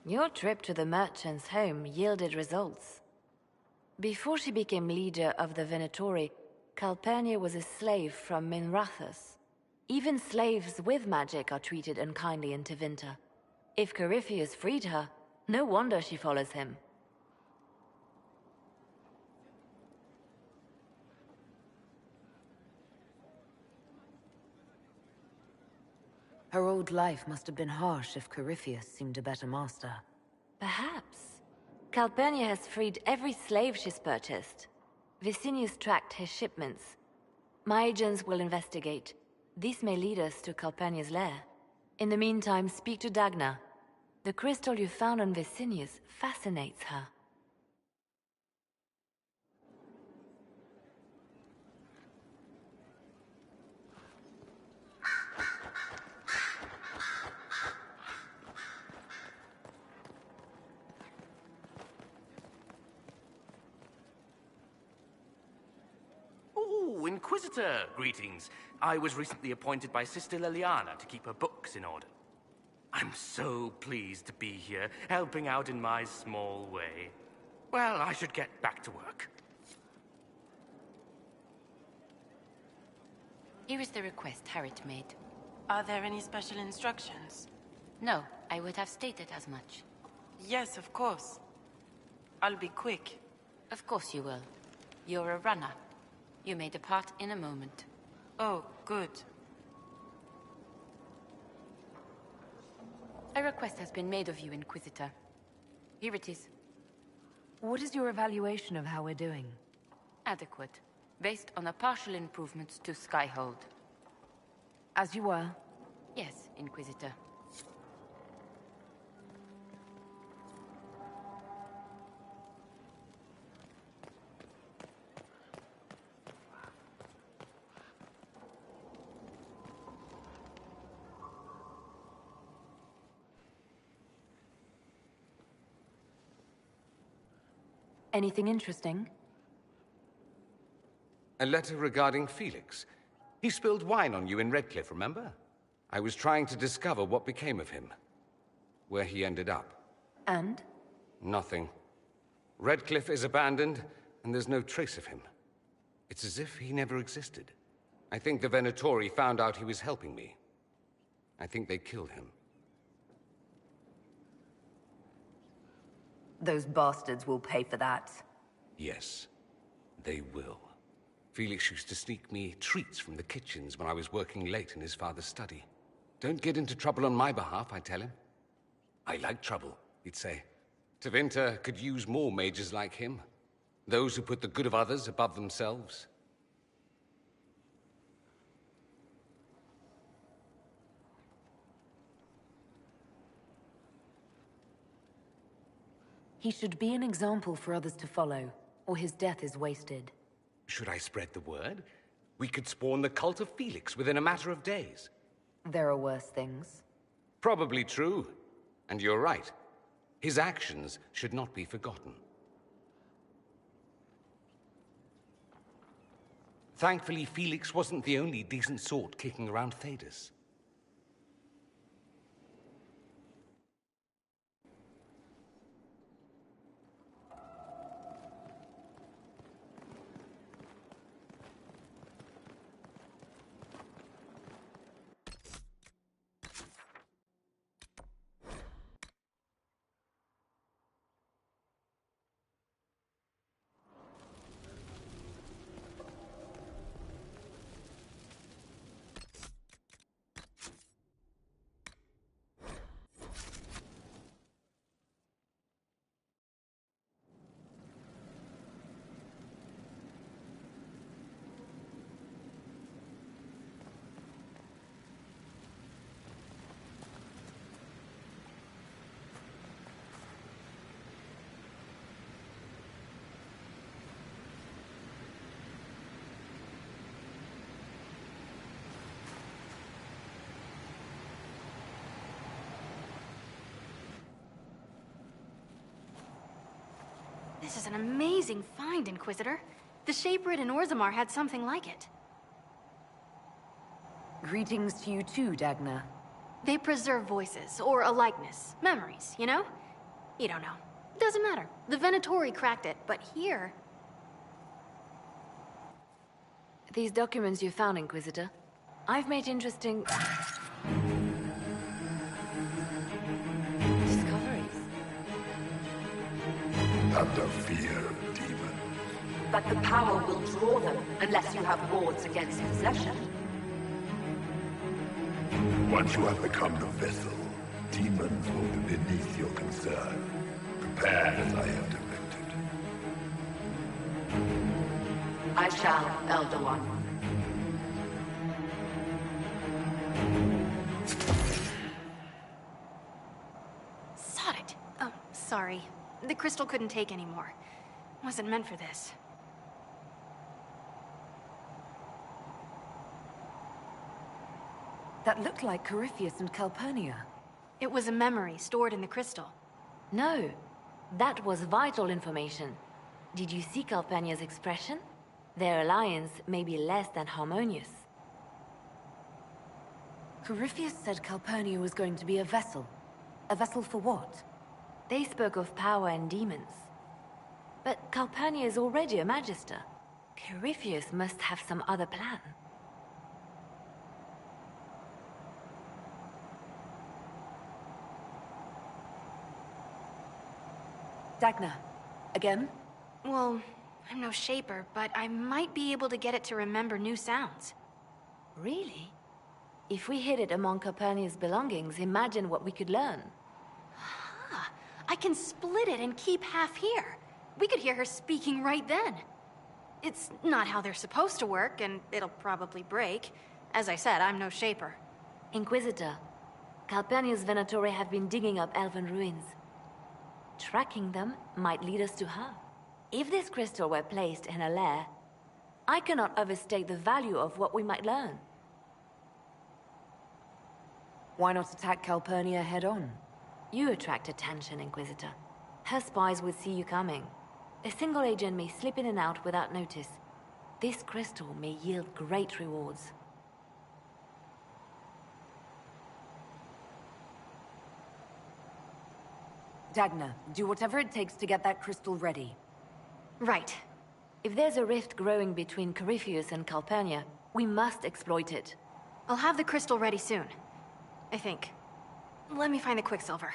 Your trip to the merchant's home yielded results. Before she became leader of the Venatori, Calpurnia was a slave from Minrathous. Even slaves with magic are treated unkindly in Tevinter. If Corypheus freed her, no wonder she follows him. Her old life must have been harsh if Corypheus seemed a better master. Perhaps. Calpurnia has freed every slave she's purchased. Vicinius tracked his shipments. My agents will investigate. This may lead us to Calpurnia's lair. In the meantime, speak to Dagna. The crystal you found on Vicinius fascinates her. Inquisitor, greetings. I was recently appointed by Sister Liliana to keep her books in order. I'm so pleased to be here, helping out in my small way. Well, I should get back to work. Here is the request Harriet made. Are there any special instructions? No, I would have stated as much. Yes, of course. I'll be quick. Of course you will. You're a runner. You may depart in a moment. Oh, good. A request has been made of you, Inquisitor. Here it is. What is your evaluation of how we're doing? Adequate, based on the partial improvements to Skyhold. As you were? Yes, Inquisitor. Anything interesting? A letter regarding Felix. He spilled wine on you in Redcliffe, remember? I was trying to discover what became of him. Where he ended up. And? Nothing. Redcliffe is abandoned, and there's no trace of him. It's as if he never existed. I think the Venatori found out he was helping me. I think they killed him. Those bastards will pay for that. Yes, they will. Felix used to sneak me treats from the kitchens when I was working late in his father's study. Don't get into trouble on my behalf, I tell him. I like trouble, he'd say. Tevinter could use more mages like him. Those who put the good of others above themselves. He should be an example for others to follow, or his death is wasted. Should I spread the word? We could spawn the cult of Felix within a matter of days. There are worse things. Probably true. And you're right. His actions should not be forgotten. Thankfully, Felix wasn't the only decent sort kicking around Thedas. This is an amazing find, Inquisitor. The Shaperid in Orzammar had something like it. Greetings to you too, Dagna. They preserve voices, or a likeness, memories, you know? You don't know. Doesn't matter. The Venatori cracked it, but here... These documents you found, Inquisitor. I've made interesting... discoveries. Under fear, demon. But the power will draw them unless you have wards against possession. Once you have become the vessel, demons will be beneath your concern. Prepare as I have directed. I shall, Elder One. Sod it. Oh, sorry. The crystal couldn't take anymore. Wasn't meant for this. That looked like Corypheus and Calpurnia. It was a memory stored in the crystal. No. That was vital information. Did you see Calpurnia's expression? Their alliance may be less than harmonious. Corypheus said Calpurnia was going to be a vessel. A vessel for what? They spoke of power and demons. But Calpurnia is already a Magister. Corypheus must have some other plan. Dagna, again? Well, I'm no shaper, but I might be able to get it to remember new sounds. Really? If we hid it among Calpurnia's belongings, imagine what we could learn. Ah, I can split it and keep half here. We could hear her speaking right then. It's not how they're supposed to work, and it'll probably break. As I said, I'm no shaper. Inquisitor, Calpurnia's Venatori have been digging up elven ruins. Tracking them might lead us to her. If this crystal were placed in a lair, I cannot overstate the value of what we might learn. Why not attack Calpurnia head-on? You attract attention, Inquisitor. Her spies would see you coming. A single agent may slip in and out without notice. This crystal may yield great rewards. Dagna, do whatever it takes to get that crystal ready. Right. If there's a rift growing between Corypheus and Calpurnia, we must exploit it. I'll have the crystal ready soon. I think. Let me find the Quicksilver.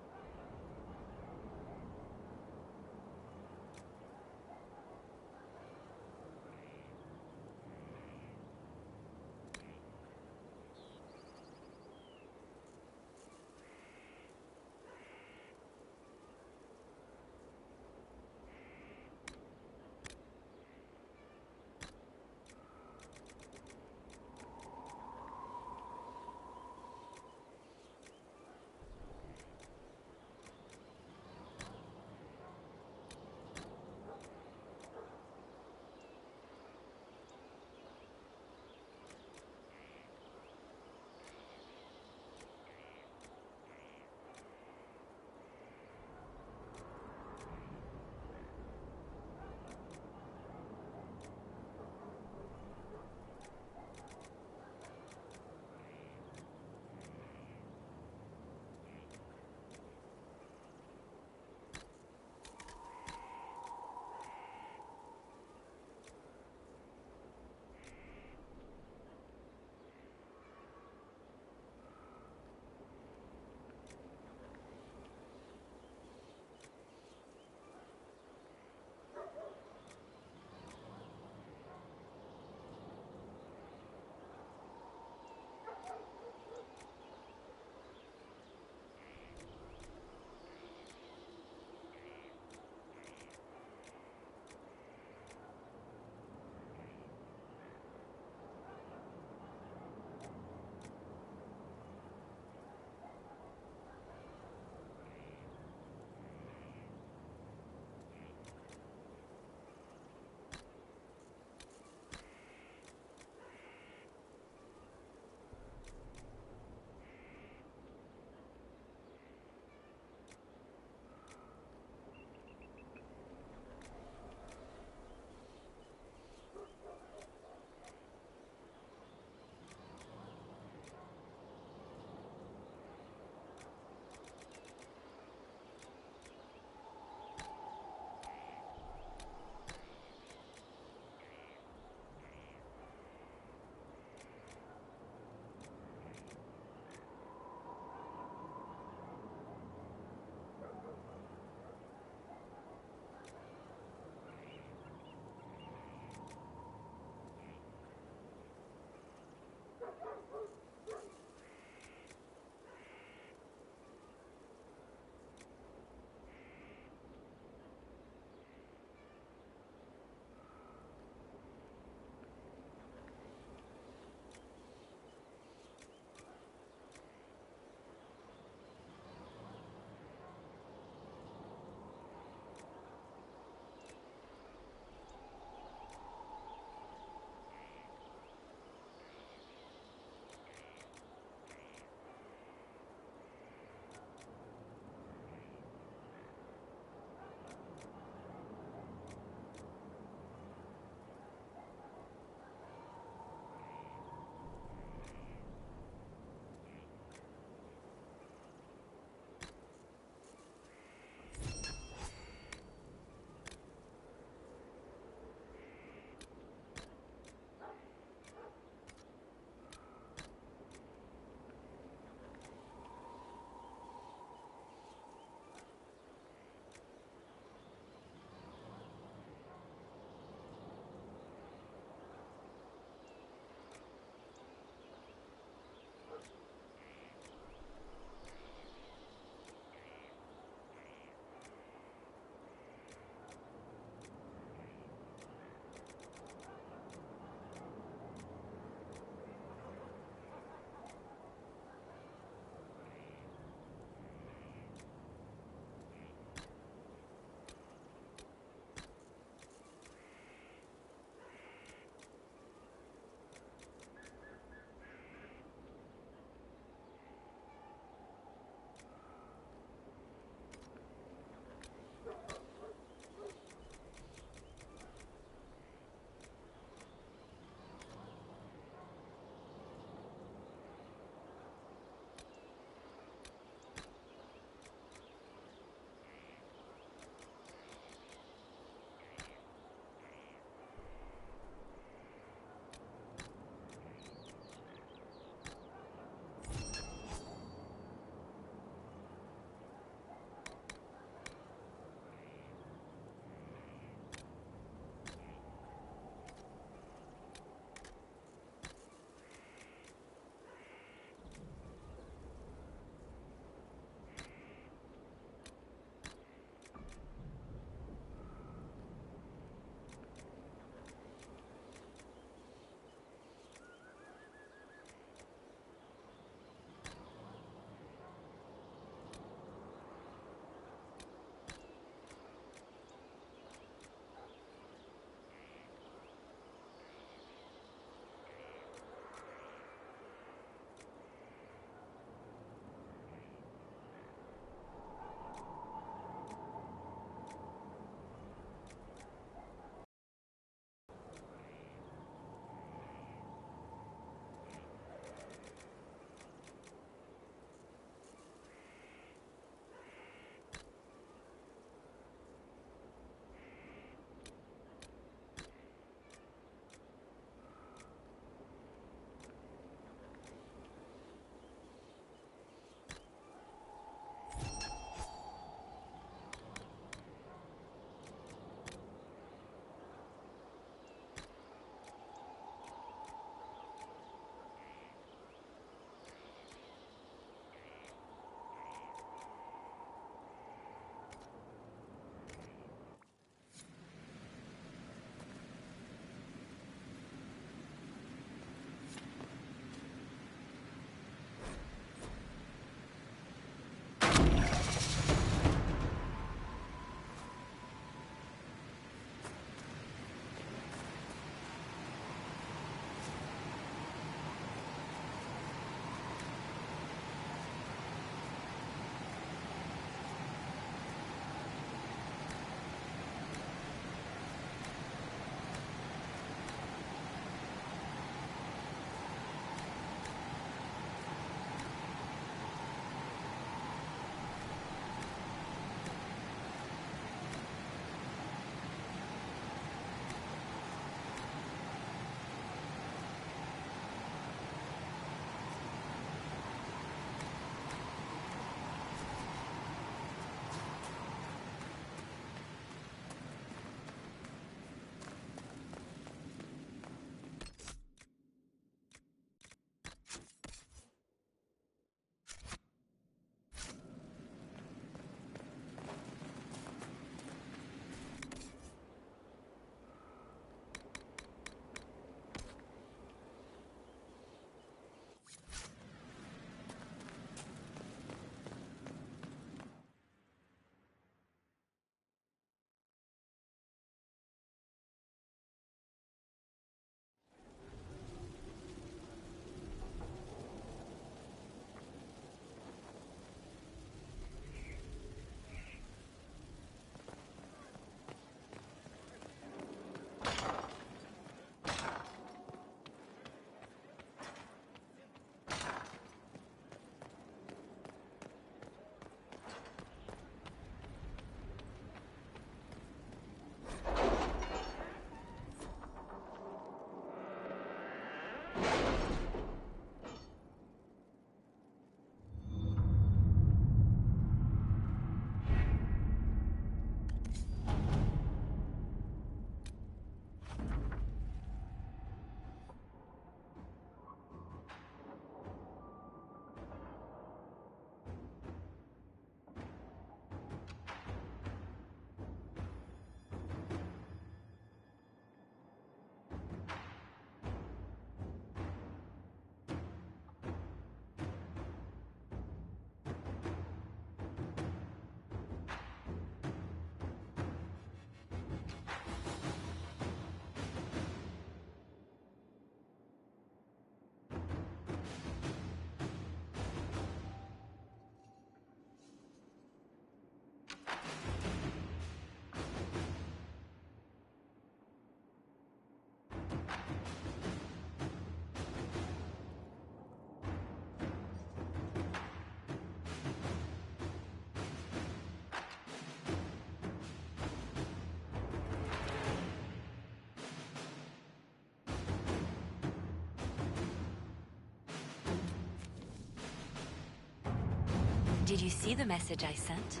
Did you see the message I sent?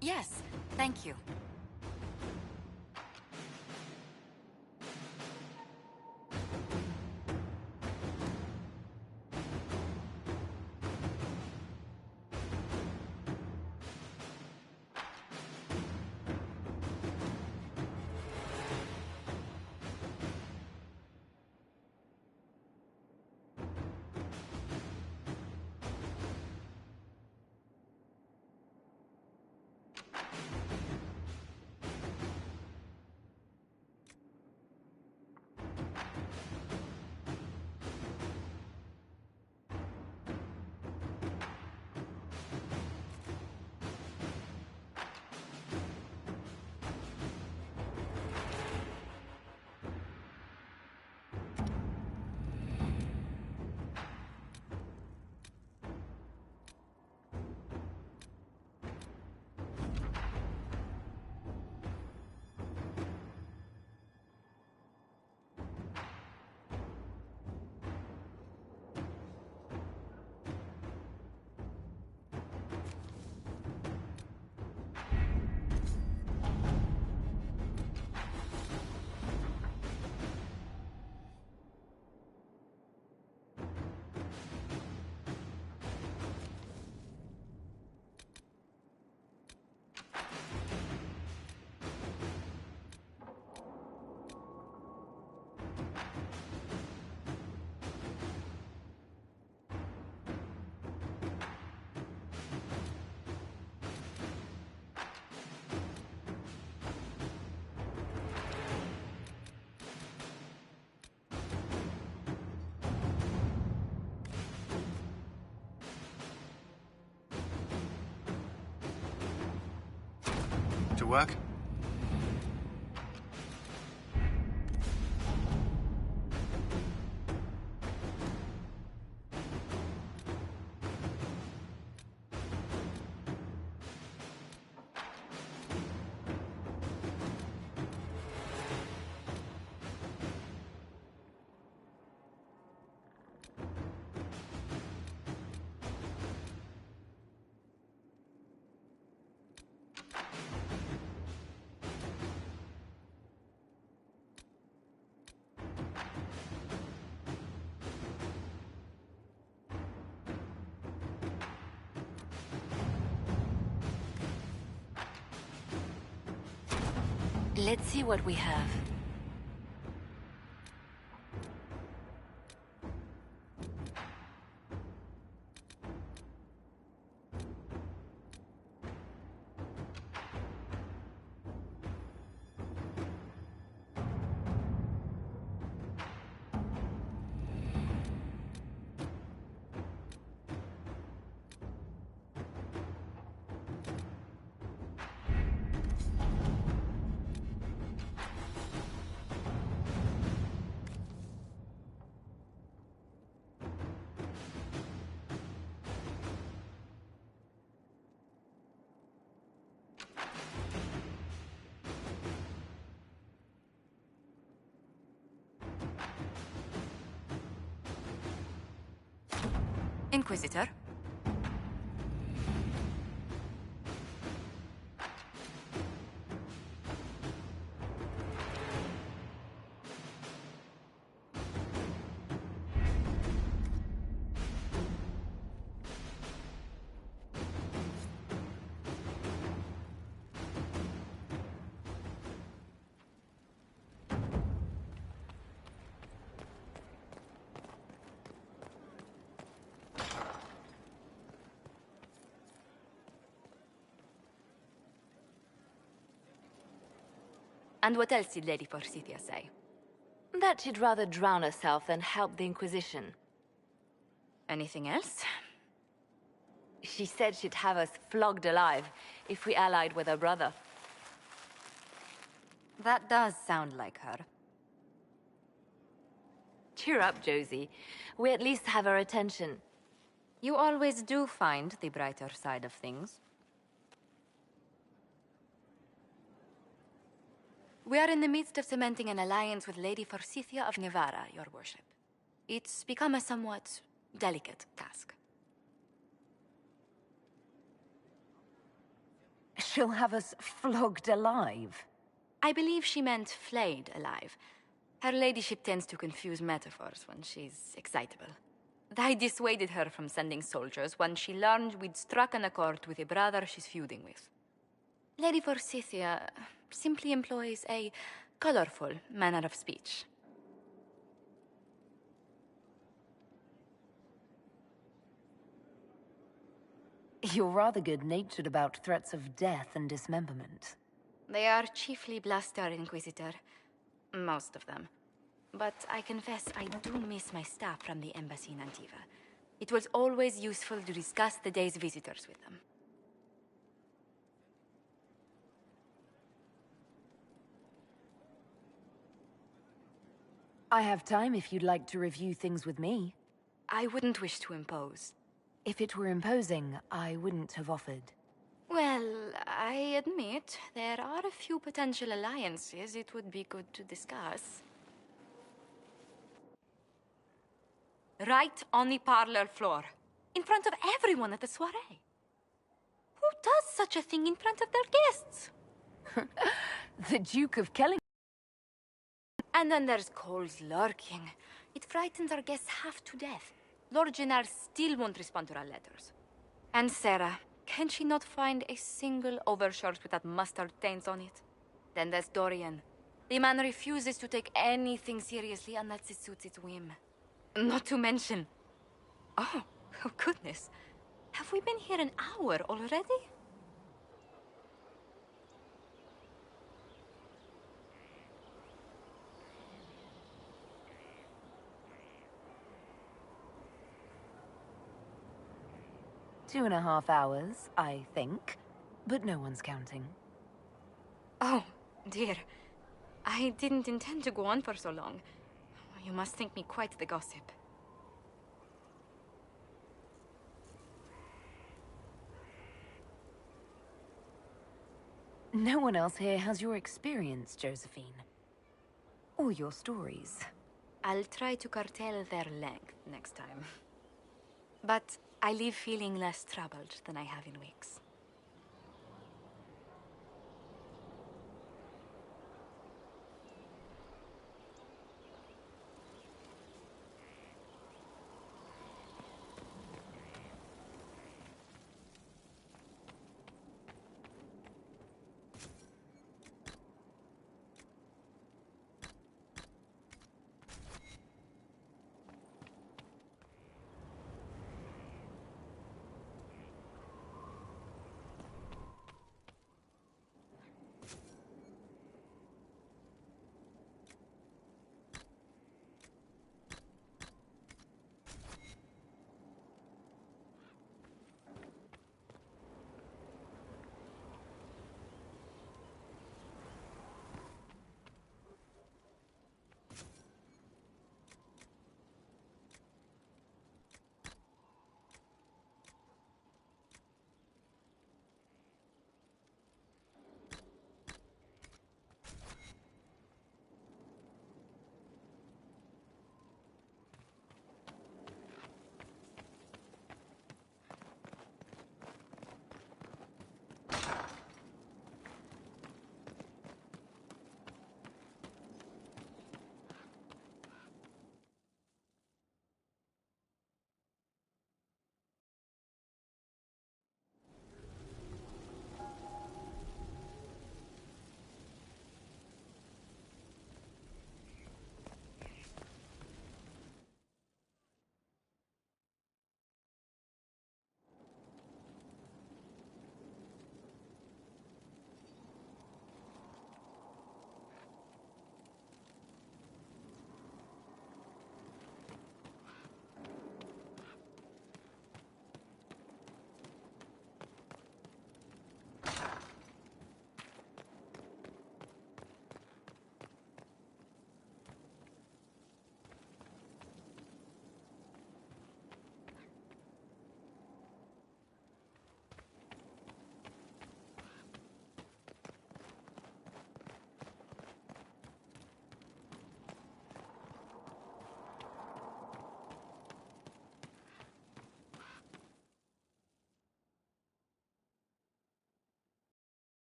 Yes, thank you. To work? Let's see what we have. Inquisitor? And what else did Lady Forsythia say? That she'd rather drown herself than help the Inquisition. Anything else? She said she'd have us flogged alive if we allied with her brother. That does sound like her. Cheer up, Josie. We at least have her attention. You always do find the brighter side of things. We are in the midst of cementing an alliance with Lady Forsythia of Nevarra, your worship. It's become a somewhat delicate task. She'll have us flogged alive. I believe she meant flayed alive. Her ladyship tends to confuse metaphors when she's excitable. I dissuaded her from sending soldiers when she learned we'd struck an accord with a brother she's feuding with. Lady Forsythia simply employs a colorful manner of speech. You're rather good-natured about threats of death and dismemberment. They are chiefly bluster, Inquisitor. Most of them. But I confess I do miss my staff from the embassy in Antiva. It was always useful to discuss the day's visitors with them. I have time if you'd like to review things with me. I wouldn't wish to impose. If it were imposing, I wouldn't have offered. Well, I admit there are a few potential alliances it would be good to discuss. Right on the parlor floor, in front of everyone at the soiree. Who does such a thing in front of their guests? The Duke of Kelling. And then there's Cole's lurking. It frightens our guests half to death. Lord Jenner still won't respond to our letters. And Sarah, can she not find a single overshirt without mustard stains on it? Then there's Dorian. The man refuses to take anything seriously unless it suits its whim. Not to mention... Oh goodness. Have we been here an hour already? $2.5 hours, I think. But no one's counting. Oh, dear. I didn't intend to go on for so long. You must think me quite the gossip. No one else here has your experience, Josephine. Or your stories. I'll try to curtail their length next time. But I leave feeling less troubled than I have in weeks.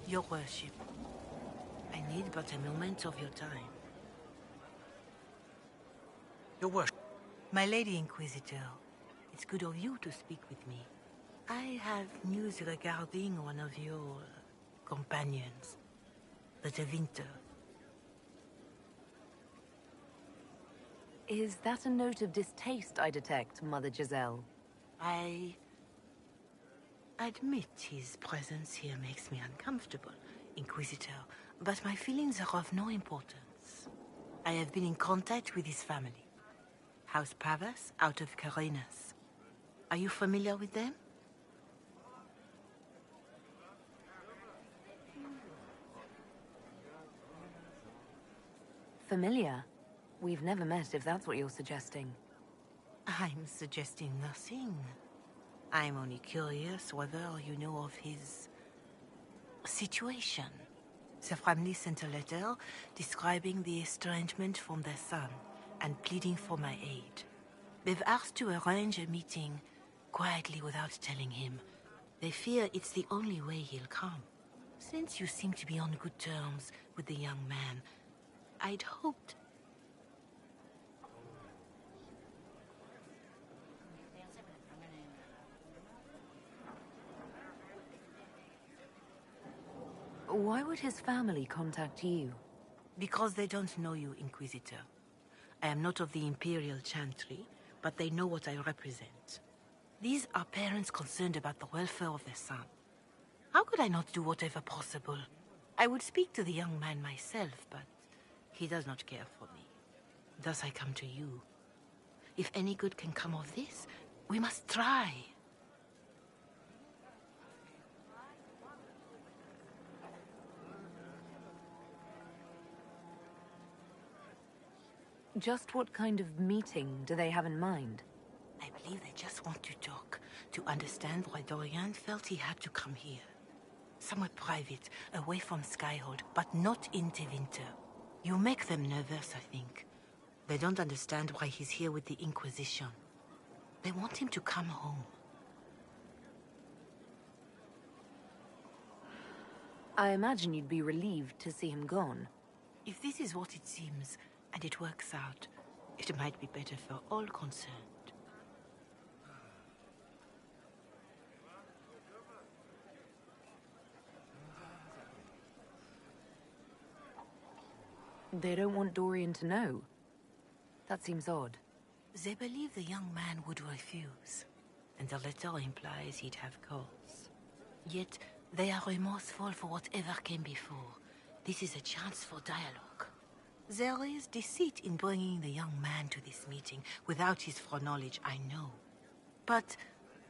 Your worship, I need but a moment of your time. Your worship. My Lady Inquisitor, it's good of you to speak with me. I have news regarding one of your companions, the Tevinter. Is that a note of distaste I detect, Mother Giselle? I admit his presence here makes me uncomfortable, Inquisitor, but my feelings are of no importance. I have been in contact with his family. House Pavas out of Carenas. Are you familiar with them? Familiar? We've never met, if that's what you're suggesting. I'm suggesting nothing. I'm only curious whether you know of his situation. The family sent a letter describing the estrangement from their son and pleading for my aid. They've asked to arrange a meeting quietly without telling him. They fear it's the only way he'll come. Since you seem to be on good terms with the young man, I'd hoped... Why would his family contact you? Because they don't know you, Inquisitor. I am not of the Imperial Chantry, but they know what I represent. These are parents concerned about the welfare of their son. How could I not do whatever possible? I would speak to the young man myself, but he does not care for me. Thus I come to you. If any good can come of this, we must try. Just what kind of meeting do they have in mind? I believe they just want to talk, to understand why Dorian felt he had to come here. Somewhere private, away from Skyhold, but not in Tevinter. You make them nervous, I think. They don't understand why he's here with the Inquisition. They want him to come home. I imagine you'd be relieved to see him gone. If this is what it seems, and it works out, it might be better for all concerned. They don't want Dorian to know. That seems odd. They believe the young man would refuse, and the letter implies he'd have cause. Yet, they are remorseful for whatever came before. This is a chance for dialogue. There is deceit in bringing the young man to this meeting without his foreknowledge, I know. But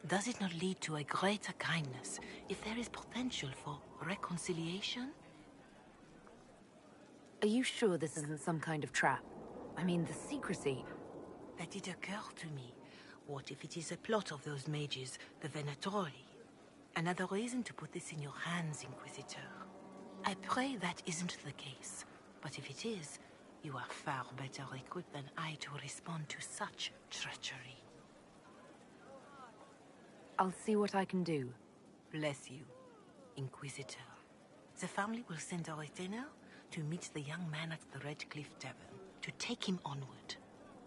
does it not lead to a greater kindness if there is potential for reconciliation? Are you sure this isn't some kind of trap? I mean, the secrecy... That did occur to me. What if it is a plot of those mages, the Venatori? Another reason to put this in your hands, Inquisitor. I pray that isn't the case. But if it is, you are far better equipped than I to respond to such treachery. I'll see what I can do. Bless you, Inquisitor. The family will send a retainer to meet the young man at the Red Cliff Tavern, to take him onward.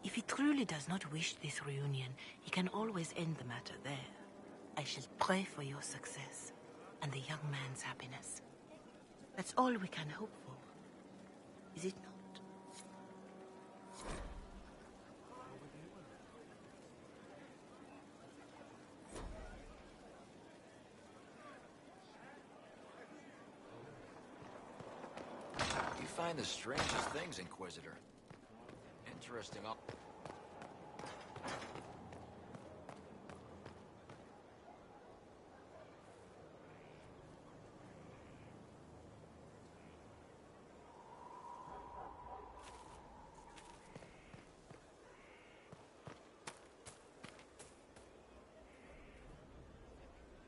If he truly does not wish this reunion, he can always end the matter there. I shall pray for your success, and the young man's happiness. That's all we can hope for. Is it not? You find the strangest things, Inquisitor. Interesting.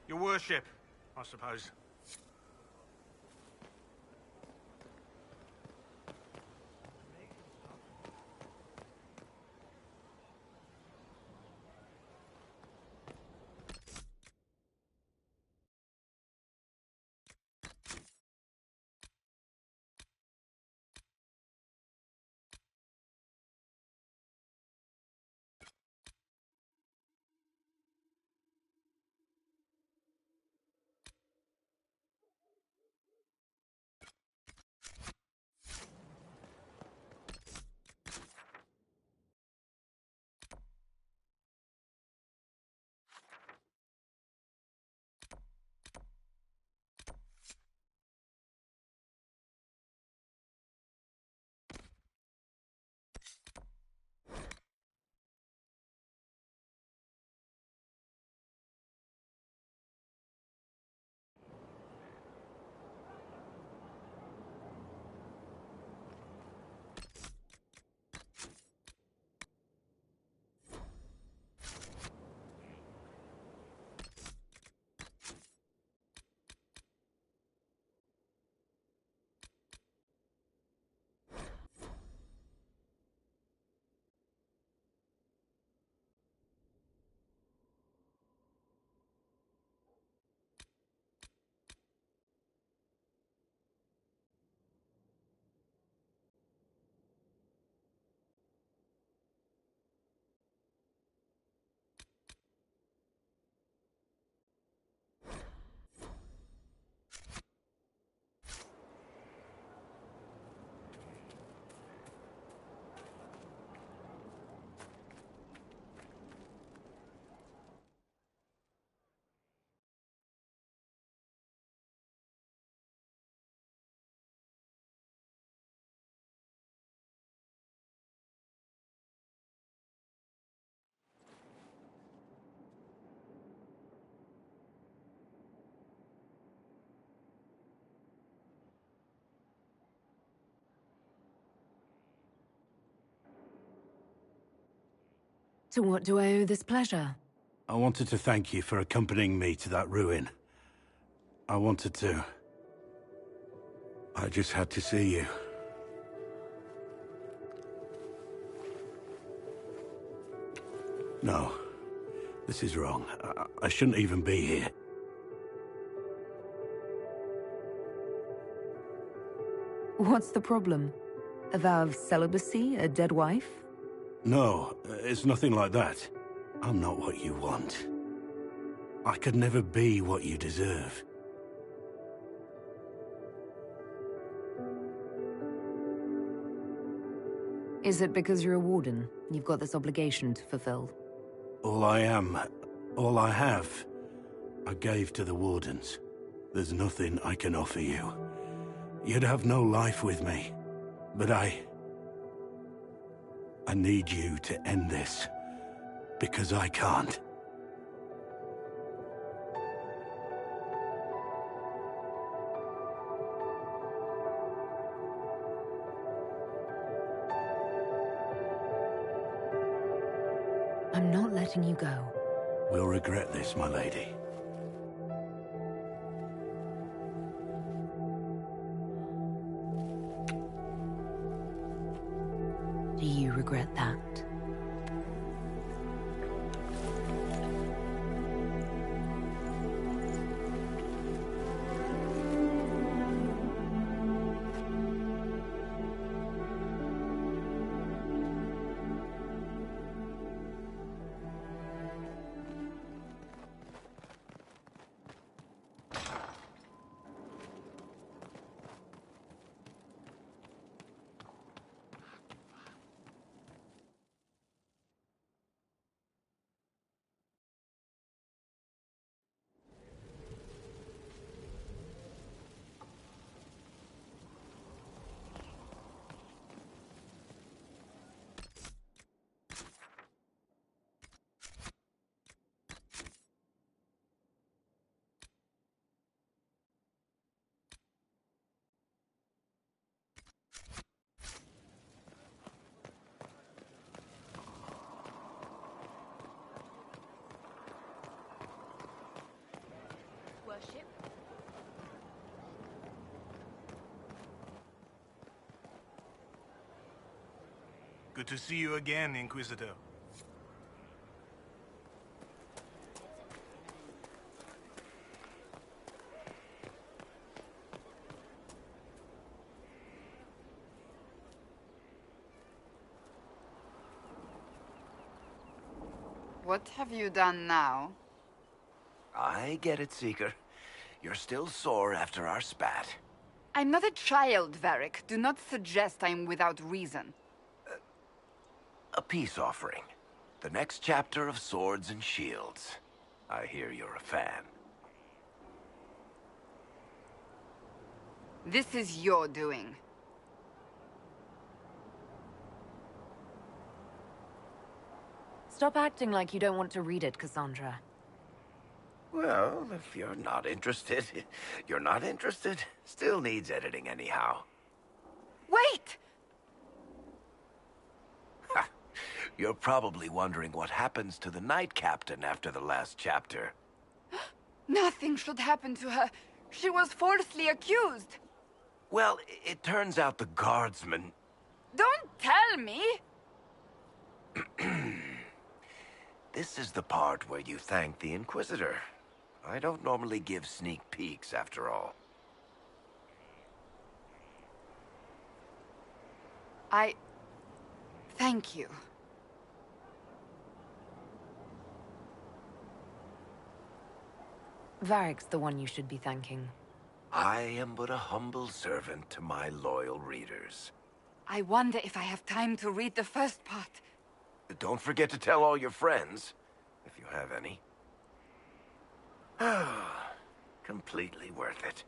Your worship, I suppose. To what do I owe this pleasure? I wanted to thank you for accompanying me to that ruin. I wanted to. I just had to see you. No. This is wrong. I shouldn't even be here. What's the problem? A vow of celibacy? A dead wife? No, it's nothing like that. I'm not what you want. I could never be what you deserve. Is it because you're a warden? You've got this obligation to fulfill? All I am, all I have, I gave to the Wardens. There's nothing I can offer you. You'd have no life with me. But I need you to end this. Because I can't. I'm not letting you go. We'll regret this, my lady. Do you regret that? Worship. Good to see you again, Inquisitor. What have you done now? I get it, Seeker. You're still sore after our spat. I'm not a child, Varric. Do not suggest I'm without reason. A peace offering. The next chapter of Swords and Shields. I hear you're a fan. This is your doing. Stop acting like you don't want to read it, Cassandra. Well, if you're not interested, you're not interested. Still needs editing anyhow. Wait! Ha! You're probably wondering what happens to the Knight Captain after the last chapter. Nothing should happen to her. She was falsely accused. Well, it turns out the guardsman... Don't tell me! This is the part where you thank the Inquisitor. I don't normally give sneak peeks, after all. Thank you. Varric's the one you should be thanking. I am but a humble servant to my loyal readers. I wonder if I have time to read the first part. Don't forget to tell all your friends, if you have any. Completely worth it.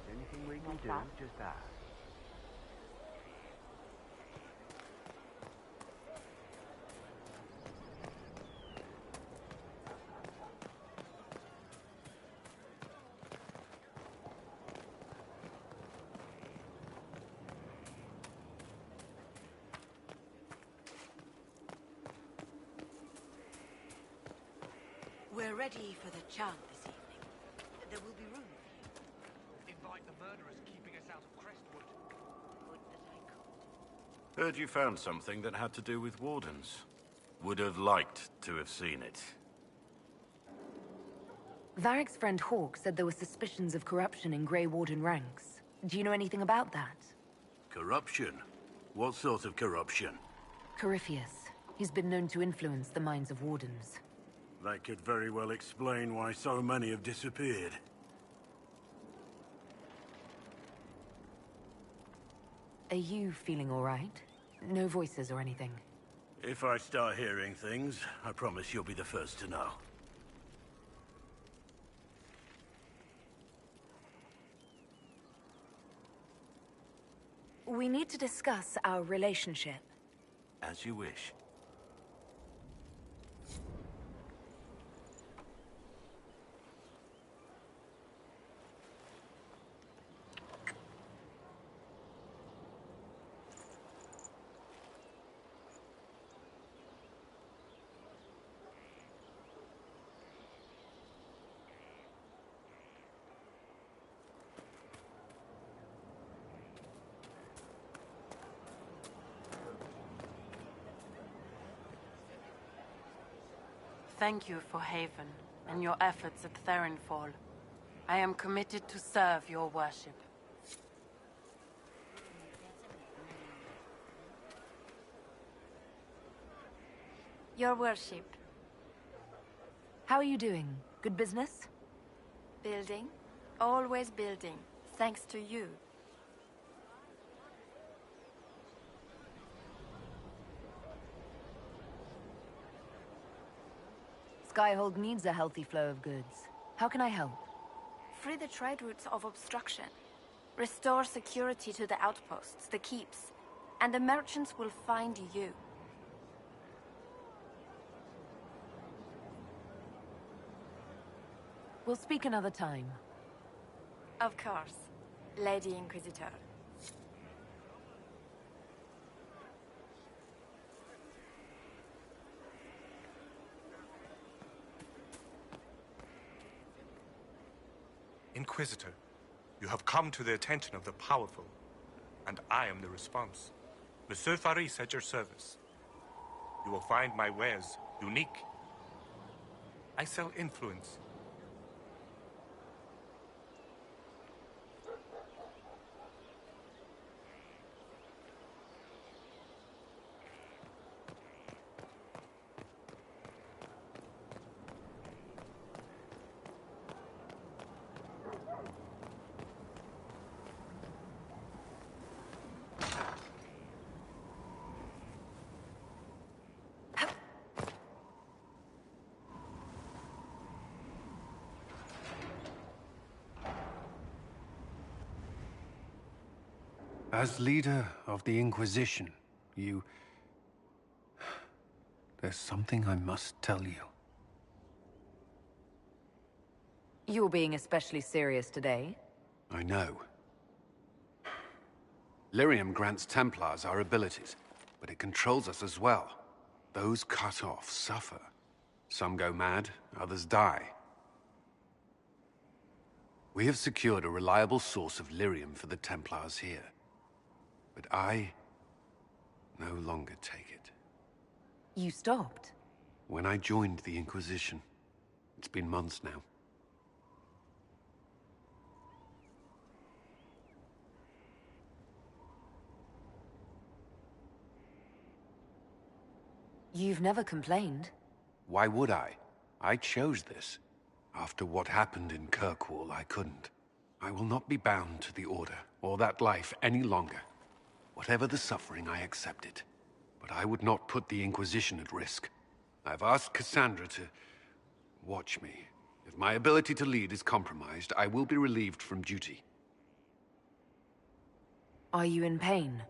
Anything we can do, just ask. We're ready for the chant this evening. There will be room for you. Invite the murderers keeping us out of Crestwood. Would that I could. Heard you found something that had to do with wardens. Would have liked to have seen it. Varric's friend Hawk said there were suspicions of corruption in Grey Warden ranks. Do you know anything about that? Corruption? What sort of corruption? Corypheus. He's been known to influence the minds of wardens. That could very well explain why so many have disappeared. Are you feeling all right? No voices or anything? If I start hearing things, I promise you'll be the first to know. We need to discuss our relationship. As you wish. Thank you for Haven and your efforts at Therenfall. I am committed to serve your worship. Your worship. How are you doing? Good business? Building. Always building. Thanks to you. Skyhold needs a healthy flow of goods. How can I help? Free the trade routes of obstruction. Restore security to the outposts, the keeps. And the merchants will find you. We'll speak another time. Of course, Lady Inquisitor. Inquisitor, you have come to the attention of the powerful, and I am the response. Monsieur Faris at your service. You will find my wares unique. I sell influence. As leader of the Inquisition, there's something I must tell you. You're being especially serious today. I know. Lyrium grants Templars our abilities, but it controls us as well. Those cut off suffer. Some go mad, others die. We have secured a reliable source of lyrium for the Templars here. But I no longer take it. You stopped? When I joined the Inquisition. It's been months now. You've never complained. Why would I? I chose this. After what happened in Kirkwall, I couldn't. I will not be bound to the Order, or that life any longer. Whatever the suffering, I accept it. But I would not put the Inquisition at risk. I've asked Cassandra to watch me. If my ability to lead is compromised, I will be relieved from duty. Are you in pain?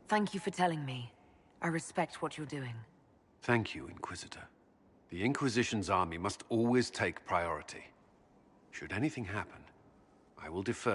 Thank you for telling me. I respect what you're doing. Thank you, Inquisitor. The Inquisition's army must always take priority. Should anything happen, I will defer.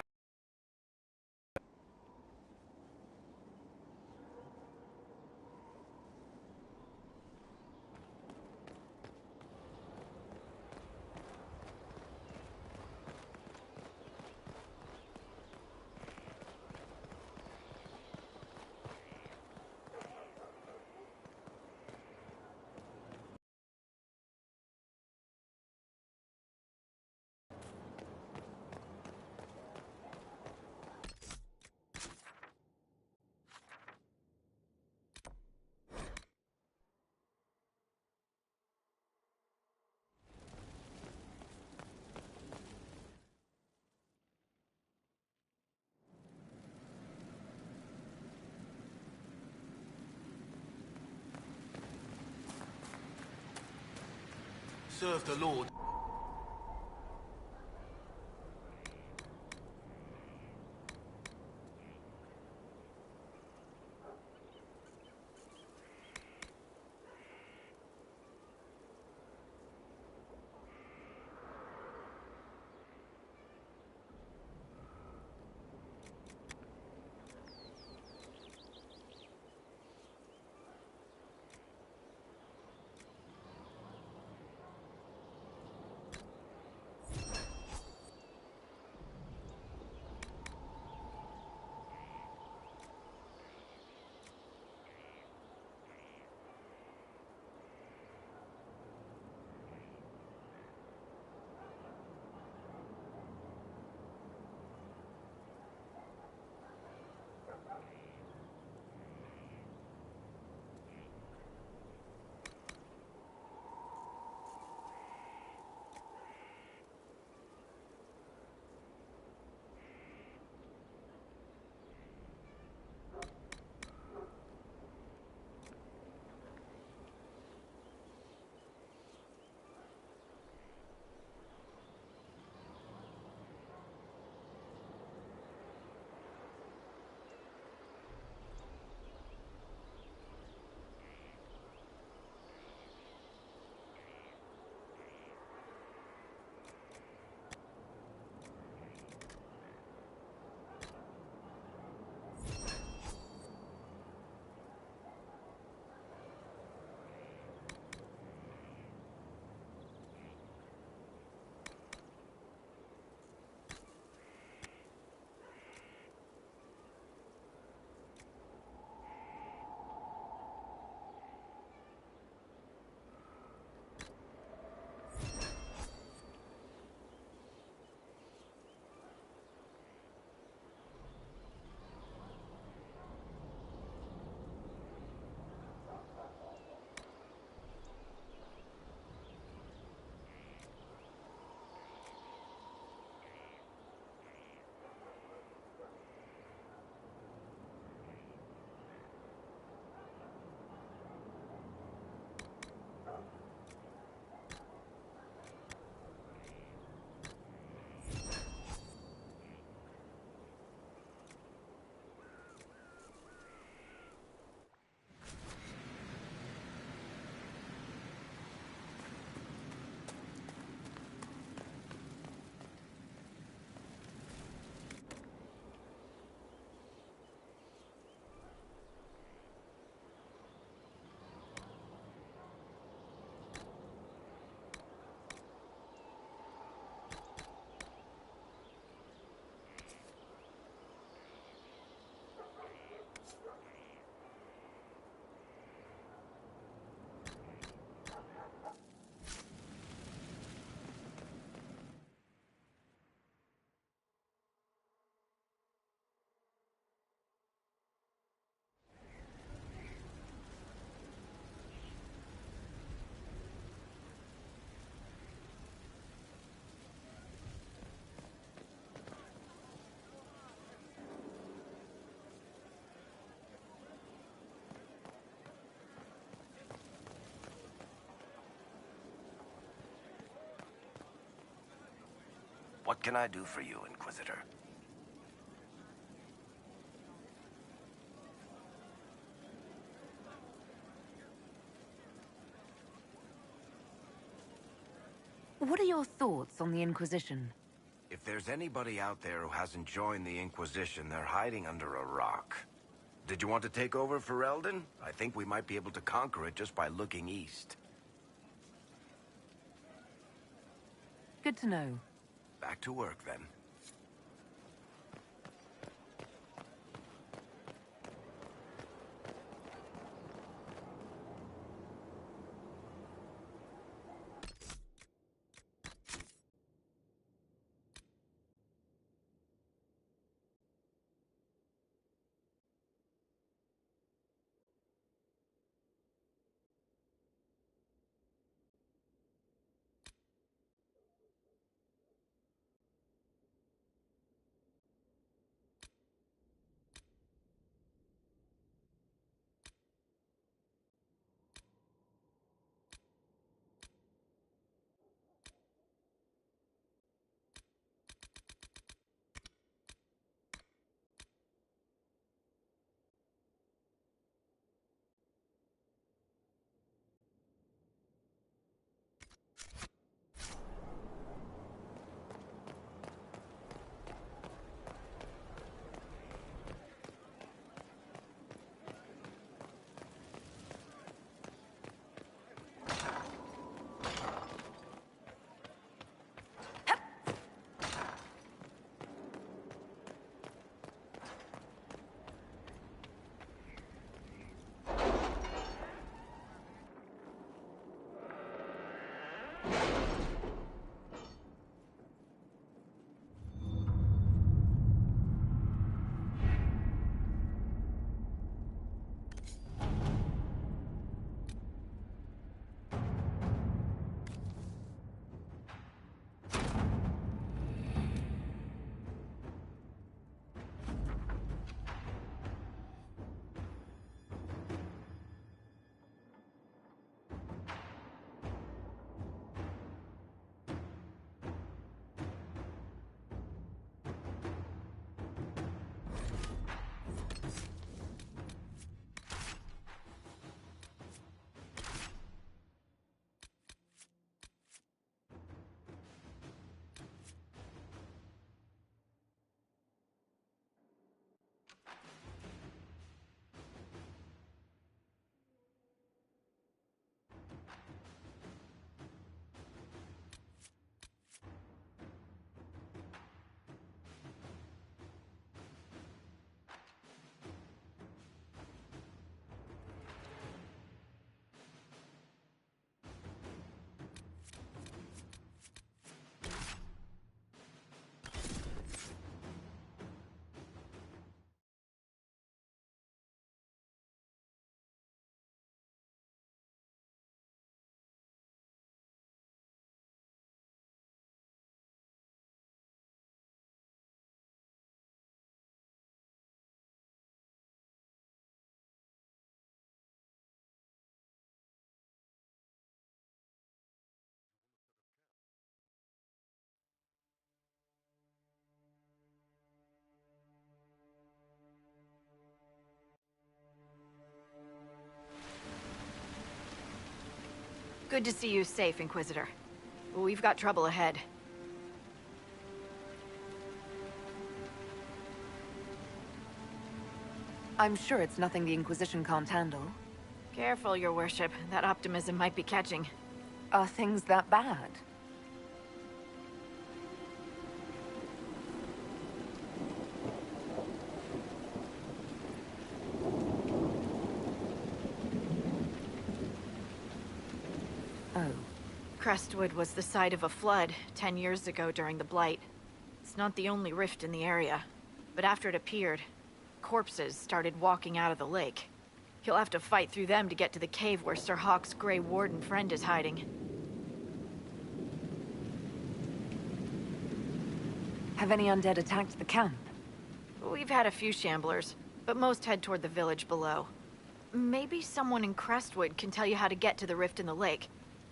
Serve the Lord. What can I do for you, Inquisitor? What are your thoughts on the Inquisition? If there's anybody out there who hasn't joined the Inquisition, they're hiding under a rock. Did you want to take over Ferelden? I think we might be able to conquer it just by looking east. Good to know. Back to work, then. Good to see you safe, Inquisitor. We've got trouble ahead. I'm sure it's nothing the Inquisition can't handle. Careful, Your Worship. That optimism might be catching. Are things that bad? Oh. Crestwood was the site of a flood 10 years ago during the Blight. It's not the only rift in the area, but after it appeared, corpses started walking out of the lake. You'll have to fight through them to get to the cave where Sir Hawke's Grey Warden friend is hiding. Have any undead attacked the camp? We've had a few shamblers, but most head toward the village below. Maybe someone in Crestwood can tell you how to get to the rift in the lake.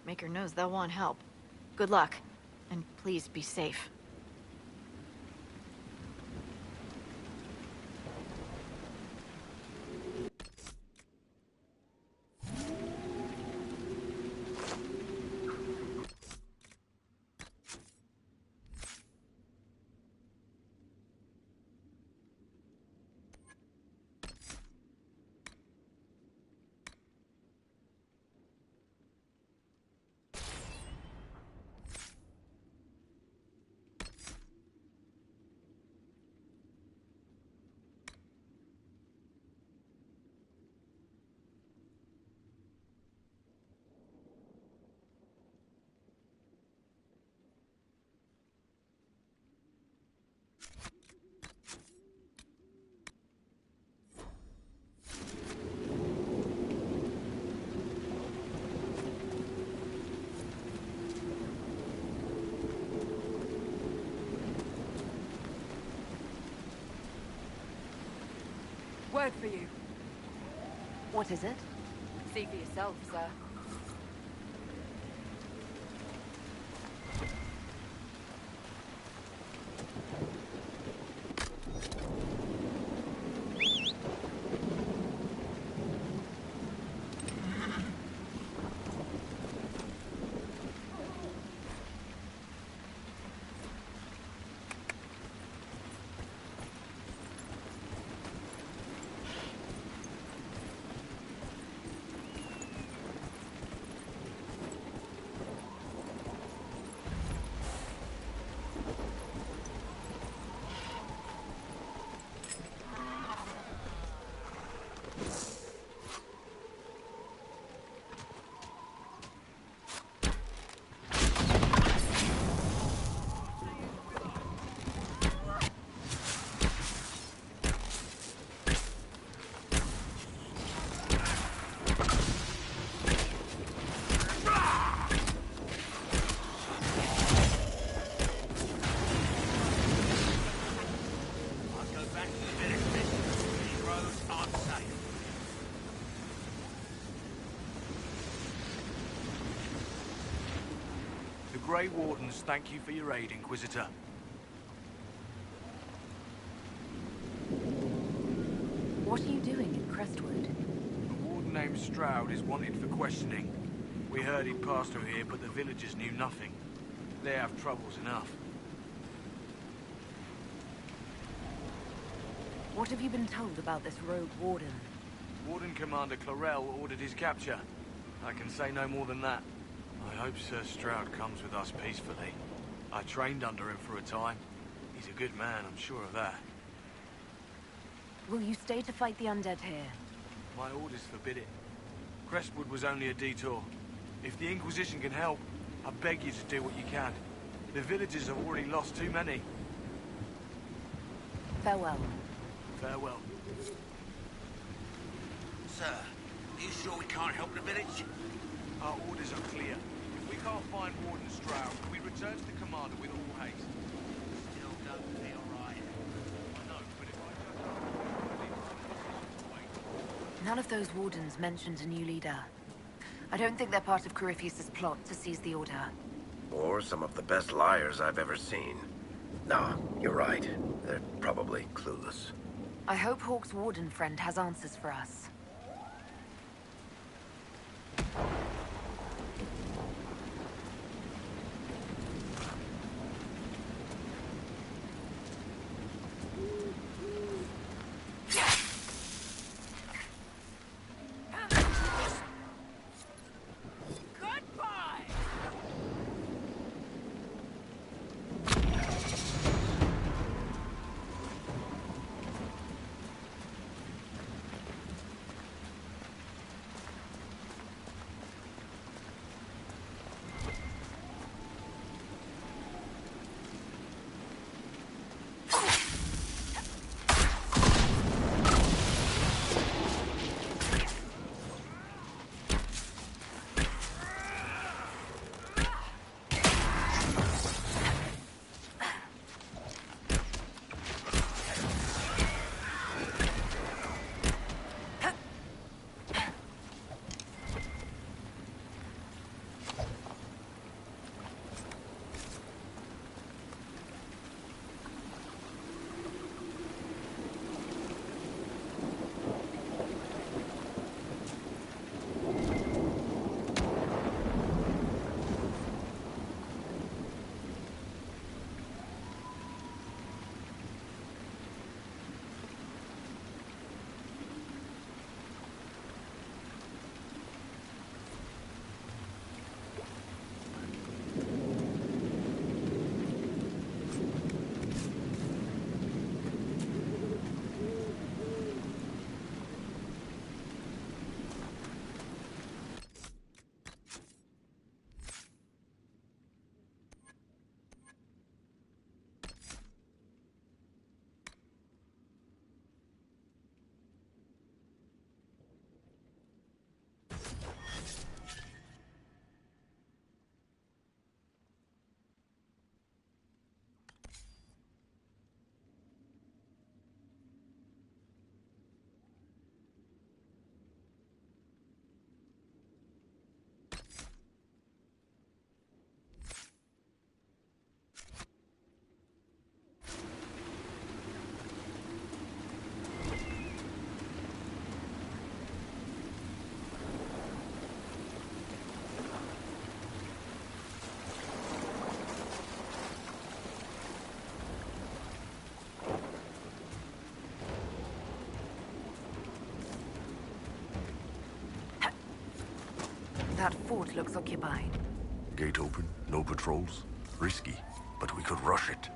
Maker knows they'll want help. Good luck, and please be safe. word for you. What is it? See for yourself, sir. Grey Wardens thank you for your aid, Inquisitor. What are you doing in Crestwood? A warden named Stroud is wanted for questioning. We heard he'd passed through here, but the villagers knew nothing. They have troubles enough. What have you been told about this rogue warden? Warden Commander Clarel ordered his capture. I can say no more than that. I hope Sir Stroud comes with us peacefully. I trained under him for a time. He's a good man, I'm sure of that. Will you stay to fight the undead here? My orders forbid it. Crestwood was only a detour. If the Inquisition can help, I beg you to do what you can. The villagers have already lost too many. Farewell. Farewell. Sir, are you sure we can't help the village? Our orders are clear. If we can't find Warden Stroud, we return to the commander with all haste. Still don't feel right. I know, but if I None of those wardens mentioned a new leader. I don't think they're part of Corypheus' plot to seize the Order. Or some of the best liars I've ever seen. No, you're right. They're probably clueless. I hope Hawke's warden friend has answers for us. That fort looks occupied. Gate open, no patrols. Risky, but we could rush it.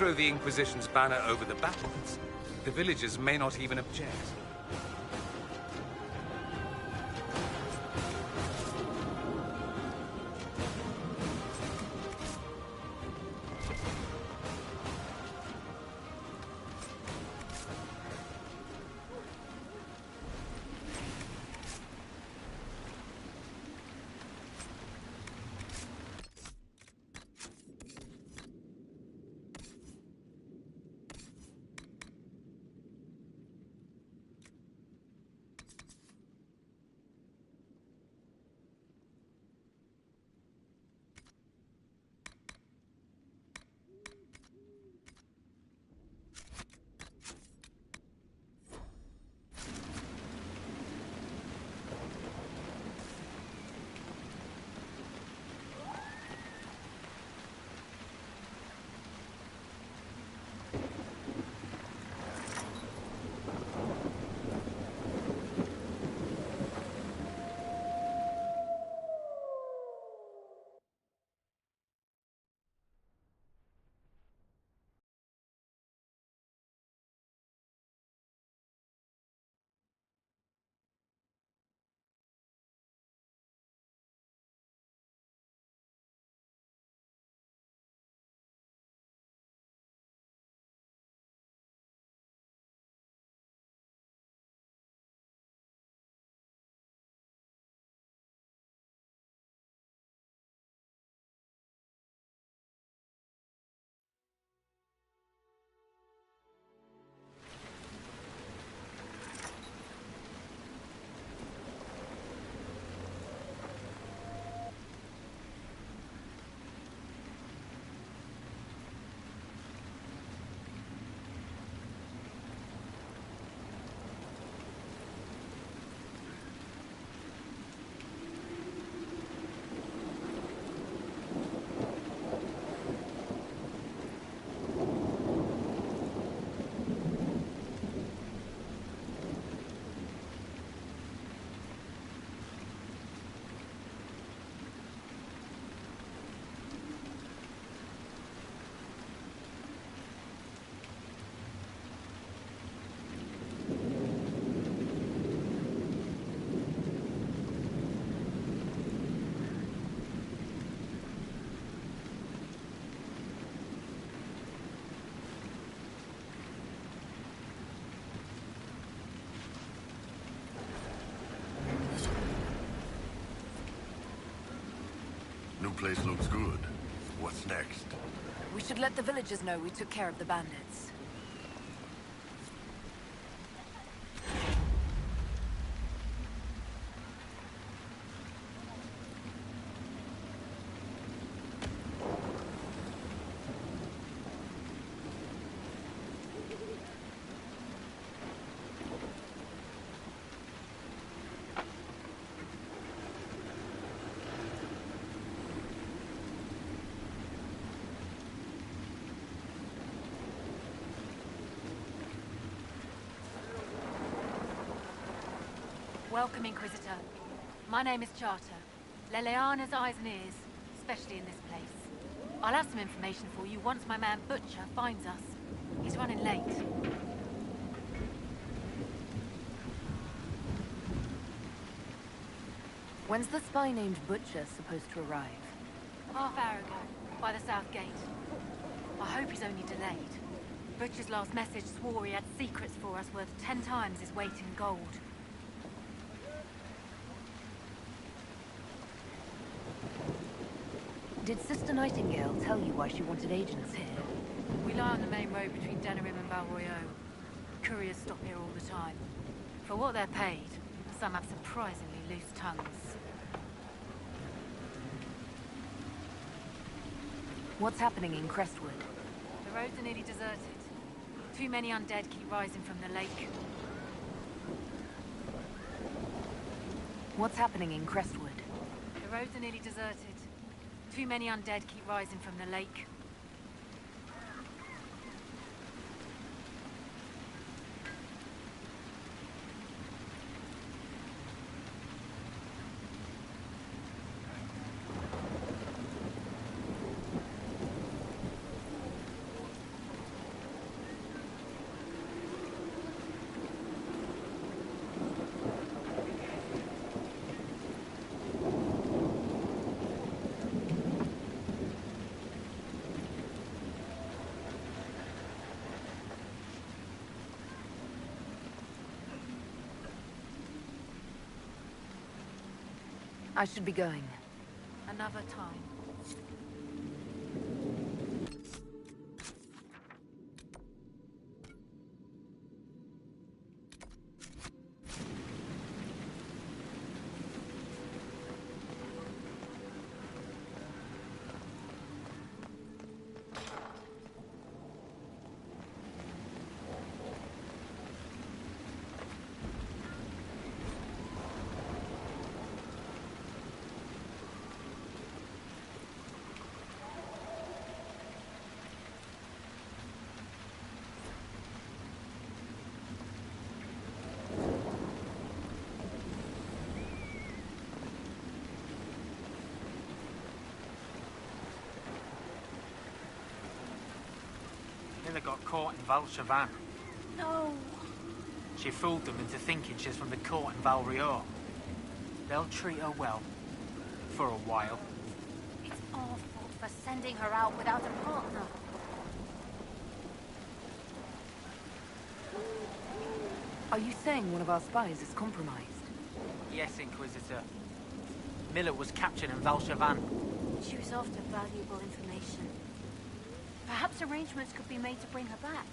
throw the Inquisition's banner over the battlements, the villagers may not even object. New place looks good. What's next? We should let the villagers know we took care of the bandits. Welcome, Inquisitor. My name is Charter. Leleana's eyes and ears, especially in this place. I'll have some information for you once my man Butcher finds us. He's running late. When's the spy named Butcher supposed to arrive? Half hour ago, by the south gate. I hope he's only delayed. Butcher's last message swore he had secrets for us worth 10 times his weight in gold. Did Sister Nightingale tell you why she wanted agents here? We lie on the main road between Denerim and Balroyo. Couriers stop here all the time. For what they're paid, some have surprisingly loose tongues. What's happening in Crestwood? The roads are nearly deserted. Too many undead keep rising from the lake. What's happening in Crestwood? The roads are nearly deserted. Too many undead keep rising from the lake. I should be going. Another time. Miller got caught in Valshavan. No. She fooled them into thinking she's from the court in Valrior. They'll treat her well. For a while. It's our fault for sending her out without a partner. Are you saying one of our spies is compromised? Yes, Inquisitor. Miller was captured in Valshavan. She was after valuable information. Perhaps arrangements could be made to bring her back.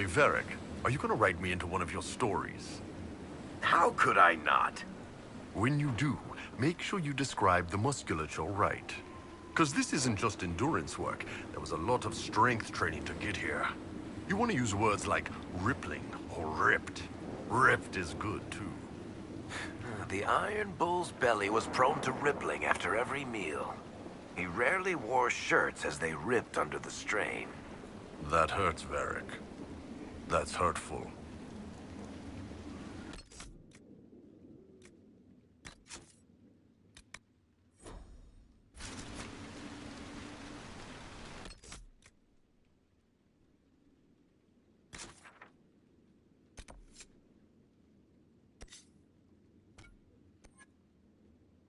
Hey, Varric, are you gonna write me into one of your stories? How could I not? When you do, make sure you describe the musculature right. Because this isn't just endurance work. There was a lot of strength training to get here. You want to use words like rippling or ripped. Ripped is good, too. The Iron Bull's belly was prone to rippling after every meal. He rarely wore shirts as they ripped under the strain. That hurts, Varric. That's hurtful.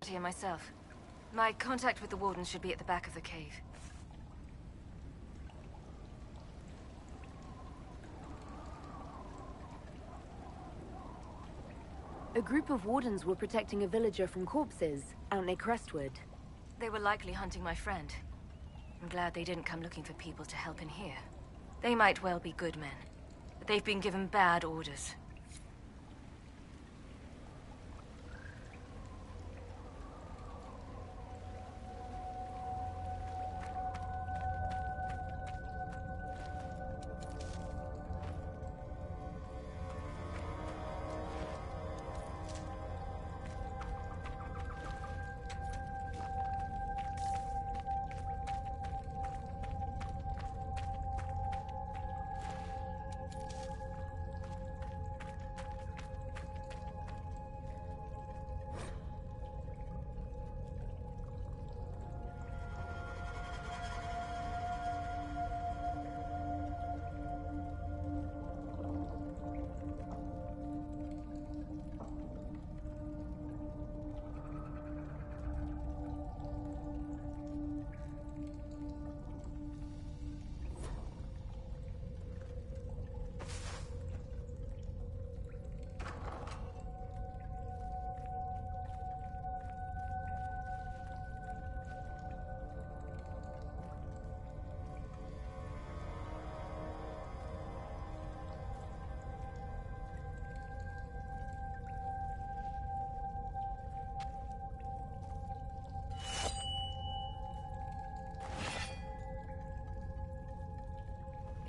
Here myself. My contact with the Warden should be at the back of the cave. A group of Wardens were protecting a villager from corpses out near Crestwood. They were likely hunting my friend. I'm glad they didn't come looking for people to help in here. They might well be good men, but they've been given bad orders.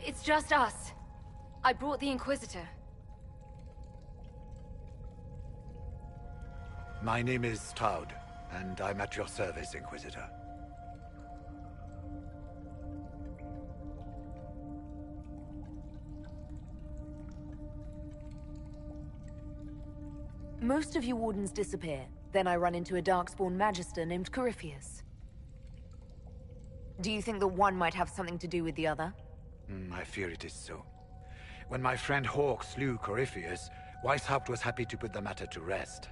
It's just us. I brought the Inquisitor. My name is Todd, and I'm at your service, Inquisitor. Most of you Wardens disappear. Then I run into a Darkspawn Magister named Corypheus. Do you think that one might have something to do with the other? I fear it is so. When my friend Hawk slew Corypheus, Weishaupt was happy to put the matter to rest.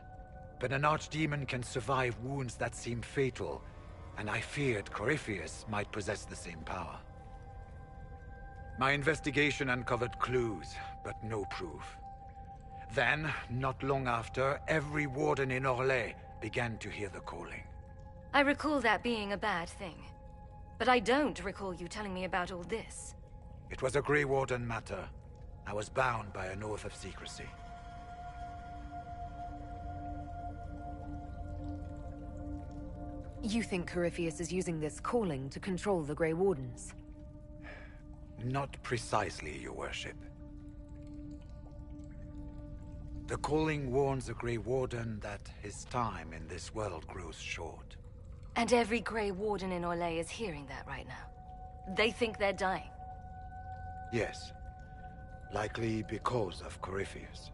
But an archdemon can survive wounds that seem fatal, and I feared Corypheus might possess the same power. My investigation uncovered clues, but no proof. Then, not long after, every warden in Orlais began to hear the calling. I recall that being a bad thing. But I don't recall you telling me about all this. It was a Grey Warden matter. I was bound by an oath of secrecy. You think Corypheus is using this calling to control the Grey Wardens? Not precisely, Your Worship. The calling warns a Grey Warden that his time in this world grows short. And every Grey Warden in Orlais is hearing that right now. They think they're dying. Yes. Likely because of Corypheus.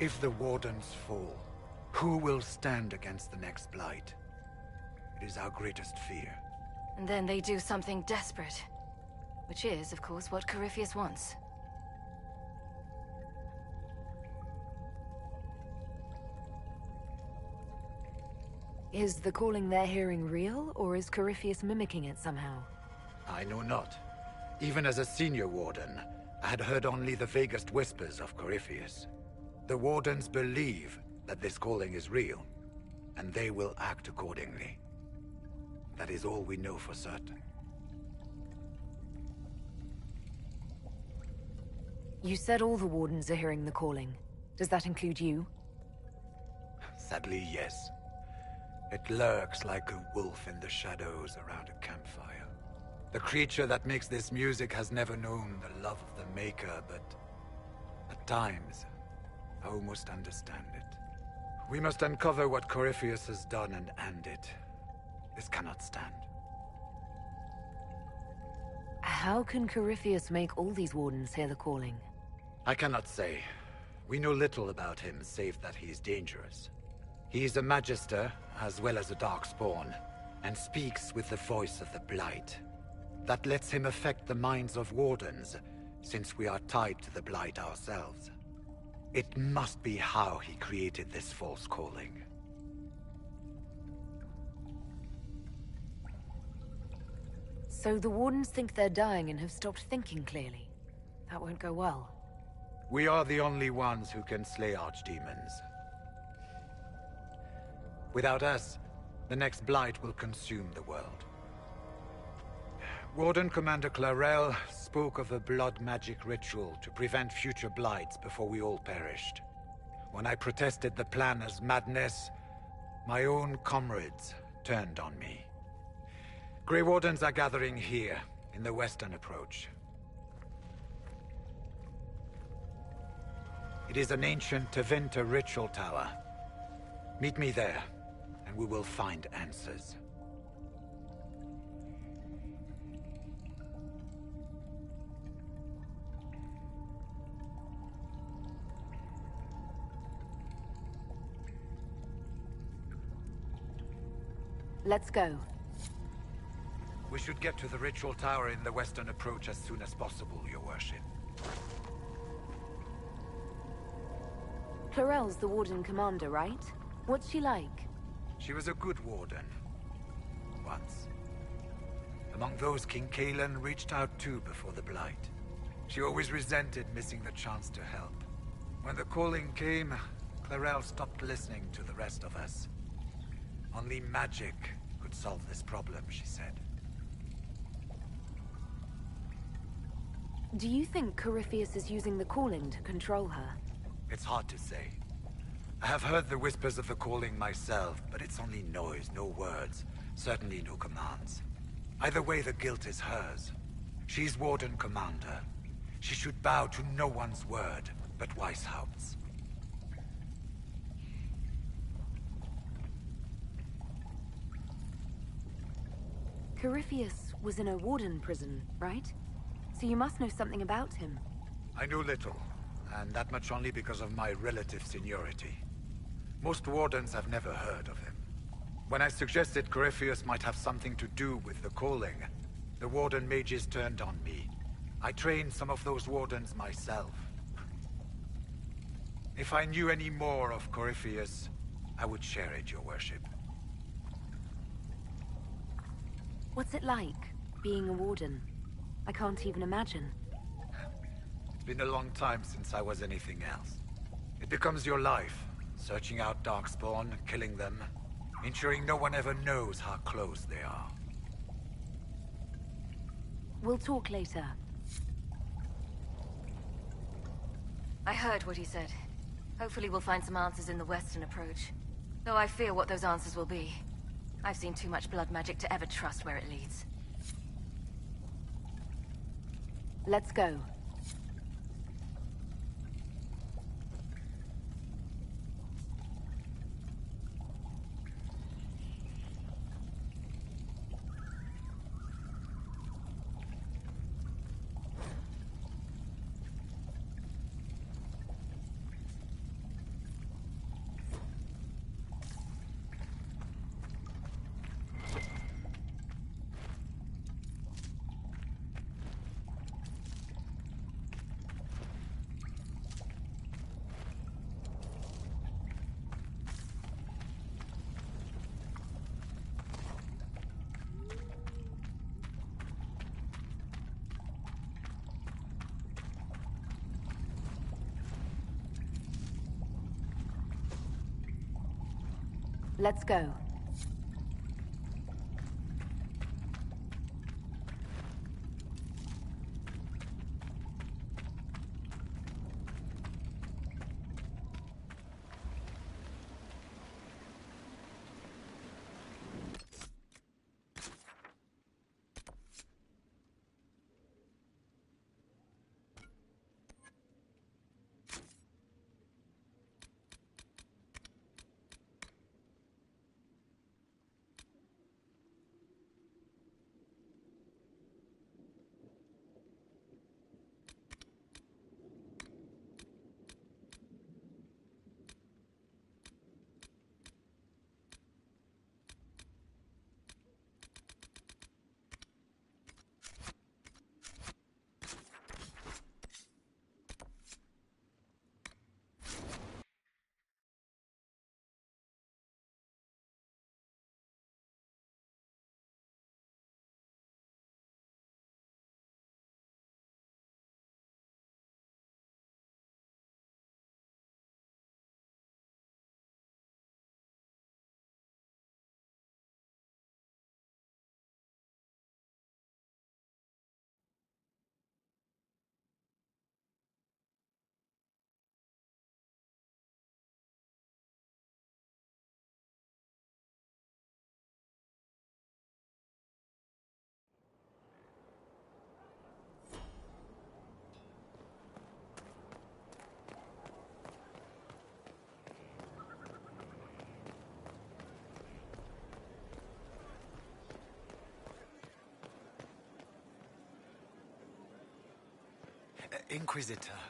If the Wardens fall, who will stand against the next Blight? It is our greatest fear. And then they do something desperate. Which is, of course, what Corypheus wants. Is the calling they're hearing real, or is Corypheus mimicking it somehow? I know not. Even as a senior Warden, I had heard only the vaguest whispers of Corypheus. The Wardens believe that this calling is real, and they will act accordingly. That is all we know for certain. You said all the Wardens are hearing the calling. Does that include you? Sadly, yes. It lurks like a wolf in the shadows around a campfire. The creature that makes this music has never known the love of the Maker, but at times, I almost understand it. We must uncover what Corypheus has done and end it. This cannot stand. How can Corypheus make all these Wardens hear the calling? I cannot say. We know little about him, save that he is dangerous. He is a Magister, as well as a Darkspawn, and speaks with the voice of the Blight. That lets him affect the minds of Wardens, since we are tied to the Blight ourselves. It must be how he created this false calling. So the Wardens think they're dying and have stopped thinking clearly. That won't go well. We are the only ones who can slay archdemons. Without us, the next Blight will consume the world. Warden Commander Clarel spoke of a blood magic ritual to prevent future Blights before we all perished. When I protested the plan as madness, my own comrades turned on me. Grey Wardens are gathering here, in the western approach. It is an ancient Tevinter ritual tower. Meet me there, and we will find answers. Let's go. We should get to the ritual tower in the western approach as soon as possible, Your Worship. Clarel's the Warden Commander, right? What's she like? She was a good Warden. Once. Among those King Kalen reached out to before the Blight. She always resented missing the chance to help. When the calling came, Clarel stopped listening to the rest of us. Only magic could solve this problem, she said. Do you think Corypheus is using the calling to control her? It's hard to say. I have heard the whispers of the calling myself, but it's only noise, no words. Certainly no commands. Either way, the guilt is hers. She's Warden Commander. She should bow to no one's word, but Weishaupt's. Corypheus was in a Warden prison, right? So you must know something about him. I know little, and that much only because of my relative seniority. Most Wardens have never heard of him. When I suggested Corypheus might have something to do with the calling, the Warden mages turned on me. I trained some of those Wardens myself. If I knew any more of Corypheus, I would share it, Your Worship. What's it like, being a Warden? I can't even imagine. It's been a long time since I was anything else. It becomes your life, searching out Darkspawn, killing them, ensuring no one ever knows how close they are. We'll talk later. I heard what he said. Hopefully we'll find some answers in the western approach. Though I fear what those answers will be. I've seen too much blood magic to ever trust where it leads. Let's go. Let's go. Inquisitor.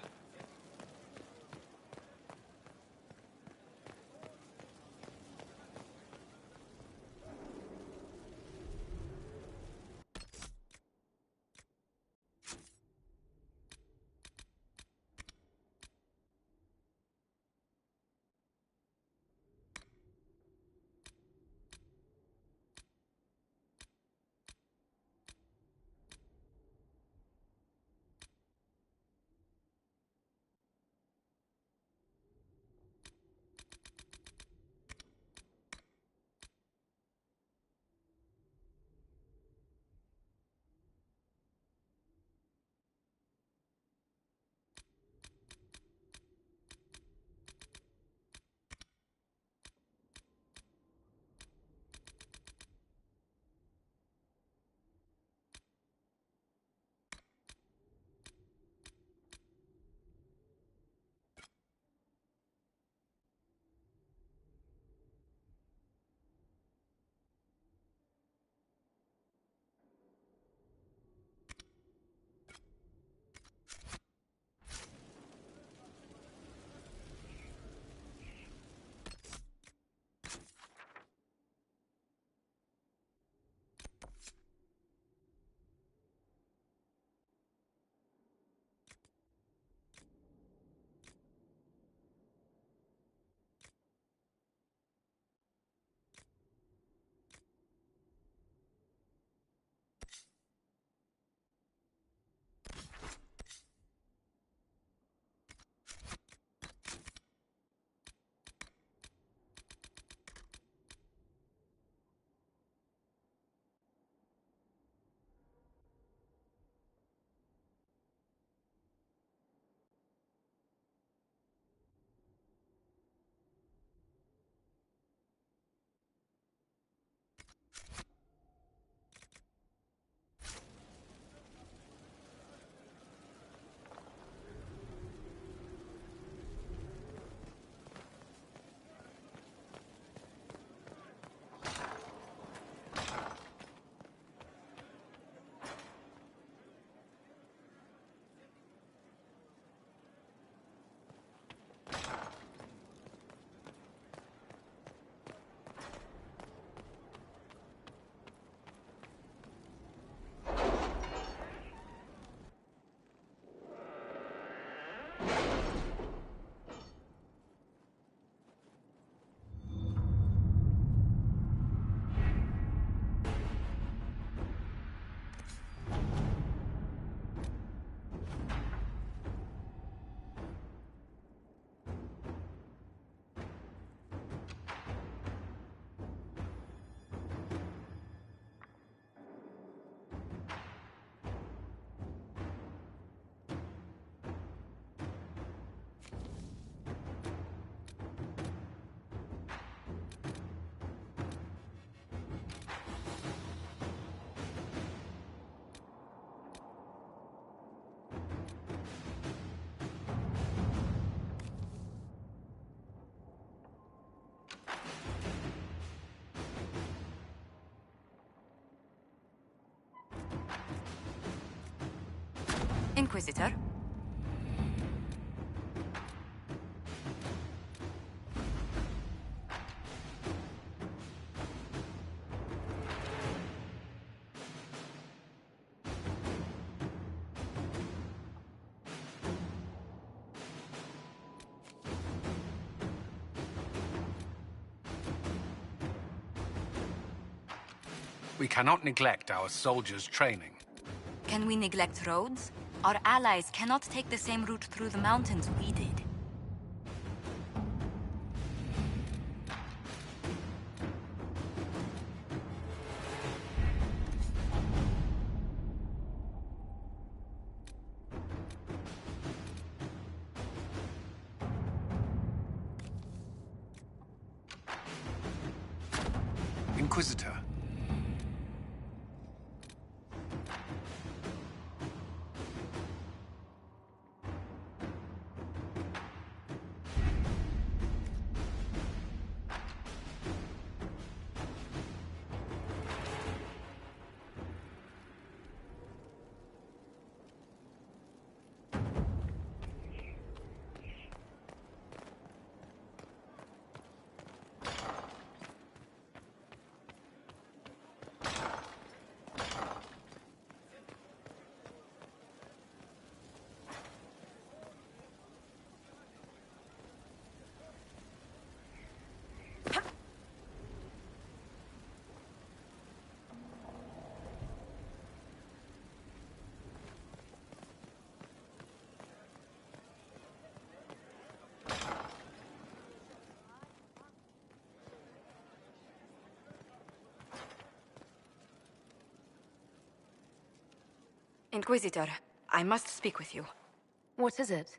Inquisitor? We cannot neglect our soldiers' training. Can we neglect roads? Our allies cannot take the same route through the mountains we did. Inquisitor. Inquisitor, I must speak with you. What is it?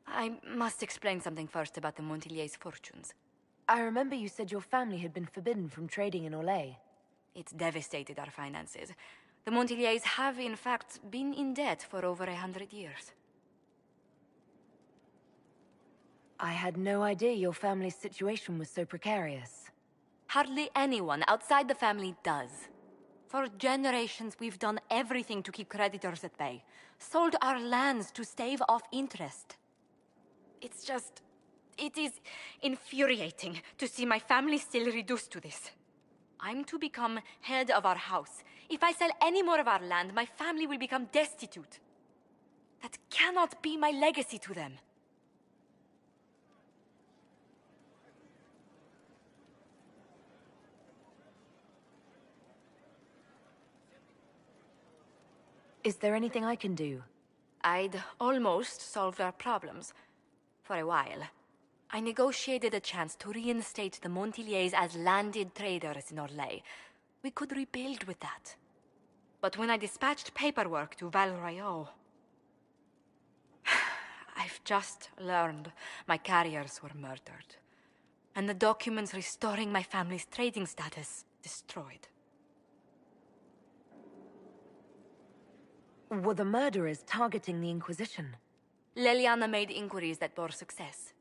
I must explain something first about the Montillier's fortunes. I remember you said your family had been forbidden from trading in Orlais. It's devastated our finances. The Montillier's have, in fact, been in debt for over 100 years. I had no idea your family's situation was so precarious. Hardly anyone outside the family does. For generations, we've done everything to keep creditors at bay. Sold our lands to stave off interest. It is infuriating to see my family still reduced to this. I'm to become head of our house. If I sell any more of our land, my family will become destitute. That cannot be my legacy to them. Is there anything I can do? I'd almost solved our problems. For a while. I negotiated a chance to reinstate the Montillier's as landed traders in Orlais. We could rebuild with that. But when I dispatched paperwork to Val Royeaux, I've just learned my carriers were murdered. And the documents restoring my family's trading status destroyed. Were the murderers targeting the Inquisition? Leliana made inquiries that bore success.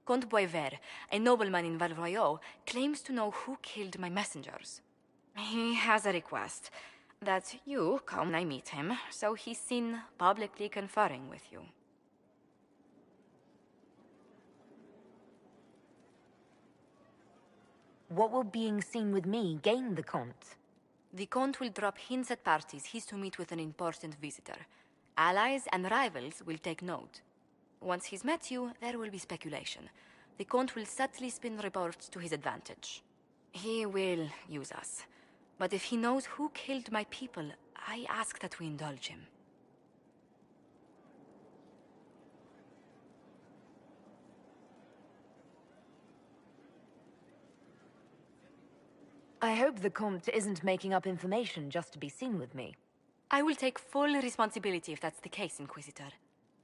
Comte Boisvert, a nobleman in Val Royeaux, claims to know who killed my messengers. He has a request that you come when I meet him, so he's seen publicly conferring with you. What will being seen with me gain the Comte? The Comte will drop hints at parties he's to meet with an important visitor. Allies and rivals will take note. Once he's met you, there will be speculation. The Comte will subtly spin reports to his advantage. He will use us. But if he knows who killed my people, I ask that we indulge him. I hope the Comte isn't making up information just to be seen with me. I will take full responsibility if that's the case, Inquisitor.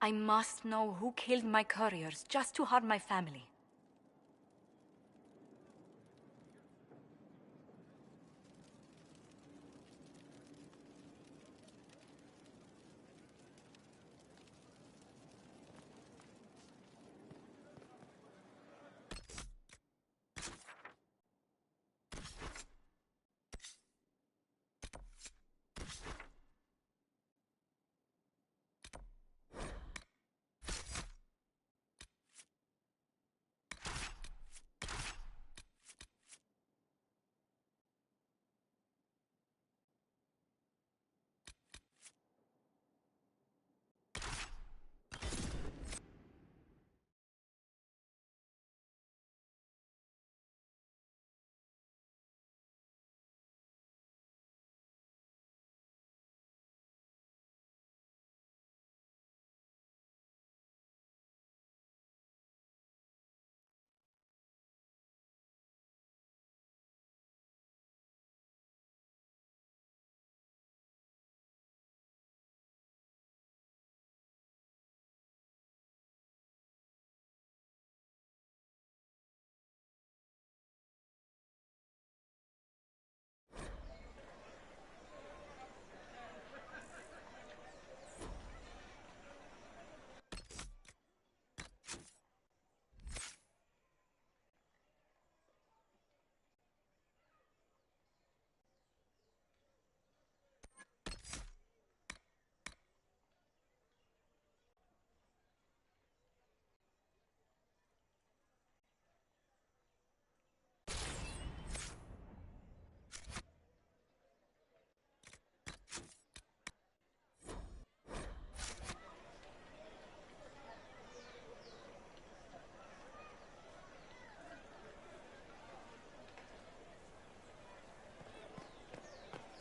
I must know who killed my couriers just to harm my family.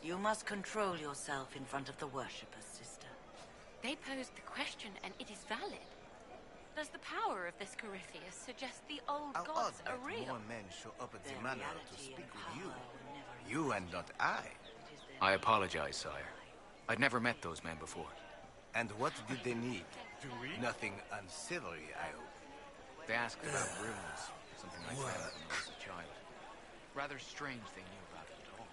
You must control yourself in front of the worshippers, sister. They posed the question, and it is valid. Does the power of this Corypheus suggest the old How gods odd are that real? more men show up at the manor to speak with you. You and not I. I apologize, sire. I'd never met those men before. And what did they need? Nothing unsavory, I hope. They asked about runes, something I found when I was a child. Rather strange they knew about it at all.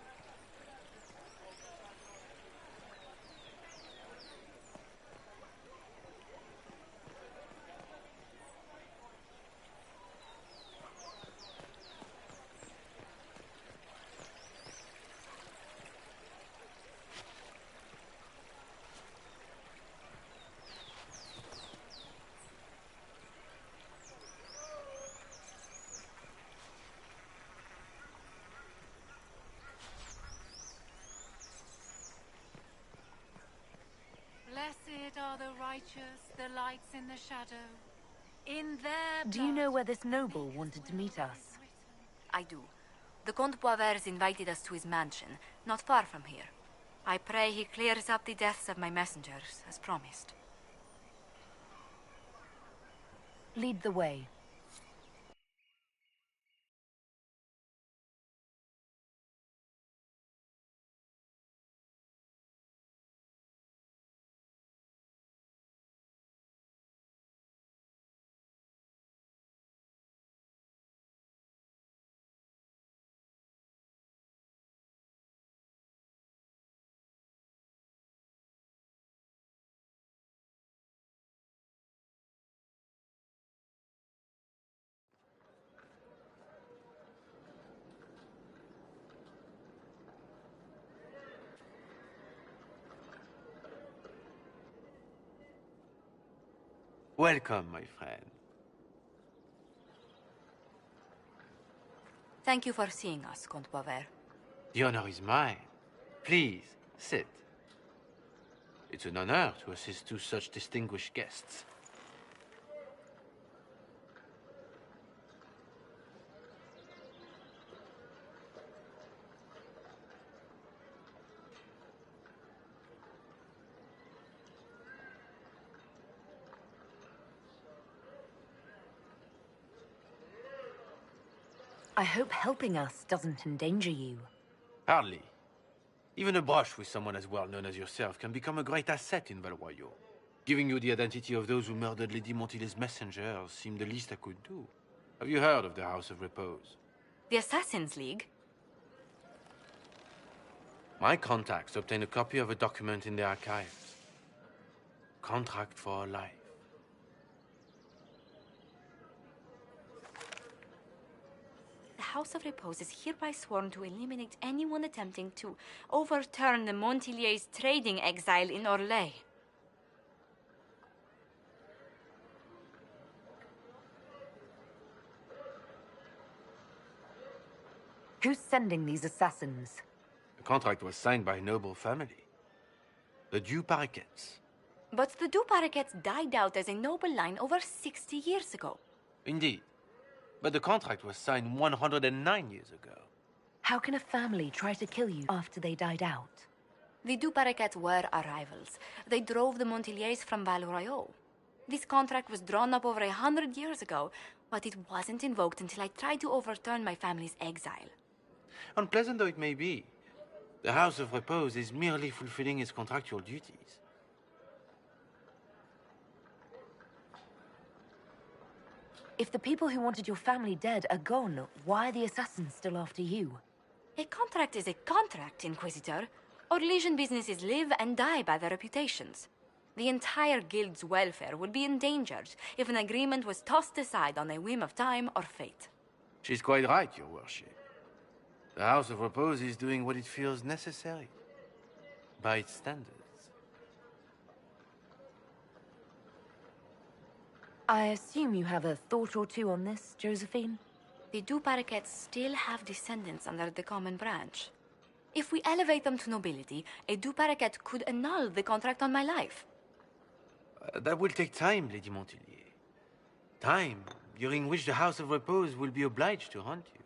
Blessed are the righteous, the lights in the shadow. In their Do you know where this noble wanted to meet us? I do. The Comte Boisvert's invited us to his mansion, not far from here. I pray he clears up the deaths of my messengers, as promised. Lead the way. Welcome, my friend. Thank you for seeing us, Comte Boisvert. The honor is mine. Please, sit. It's an honor to assist two such distinguished guests. I hope helping us doesn't endanger you. Hardly. Even a brush with someone as well known as yourself can become a great asset in Valroyo. Giving you the identity of those who murdered Lady Montily's messengers seemed the least I could do. Have you heard of the House of Repose? The Assassin's League? My contacts obtained a copy of a document in the archives. Contract for life. The House of Repose is hereby sworn to eliminate anyone attempting to overturn the Montilier's trading exile in Orlais. Who's sending these assassins? The contract was signed by a noble family. The Du Paraquets. But the Du Paraquets died out as a noble line over 60 years ago. Indeed. But the contract was signed 109 years ago. How can a family try to kill you after they died out? The Du Paraquets were our rivals. They drove the Montiliers from Valroyo. This contract was drawn up over 100 years ago, but it wasn't invoked until I tried to overturn my family's exile. Unpleasant though it may be, the House of Repose is merely fulfilling its contractual duties. If the people who wanted your family dead are gone, why are the assassins still after you? A contract is a contract, Inquisitor. Orlesian businesses live and die by their reputations. The entire guild's welfare would be endangered if an agreement was tossed aside on a whim of time or fate. She's quite right, Your Worship. The House of Repose is doing what it feels necessary, by its standards. I assume you have a thought or two on this, Josephine? The Du Paraquets still have descendants under the common branch. If we elevate them to nobility, a Du Paraquet could annul the contract on my life. That will take time, Lady Montilier. Time during which the House of Repose will be obliged to hunt you.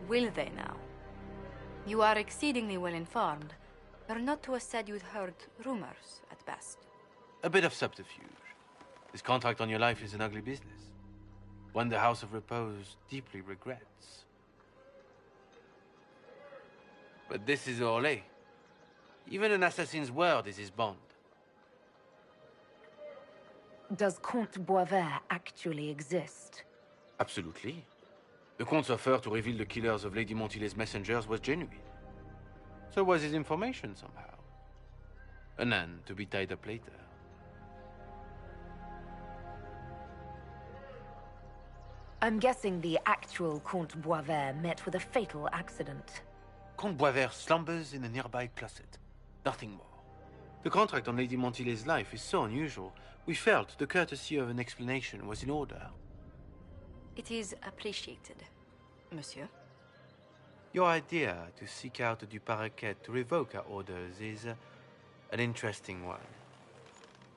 Will they now? You are exceedingly well informed. You're not to have said you'd heard rumors, at best. A bit of subterfuge. This contract on your life is an ugly business. One the House of Repose deeply regrets. But this is Orlais. Even an assassin's word is his bond. Does Comte Boisvert actually exist? Absolutely. The Comte's offer to reveal the killers of Lady Montilet's messengers was genuine. So was his information somehow. An end to be tied up later. I'm guessing the actual Comte Boisvert met with a fatal accident. Comte Boisvert slumbers in a nearby closet. Nothing more. The contract on Lady Montilet's life is so unusual, we felt the courtesy of an explanation was in order. It is appreciated, monsieur. Your idea to seek out Du Paraquet to revoke our orders is an interesting one.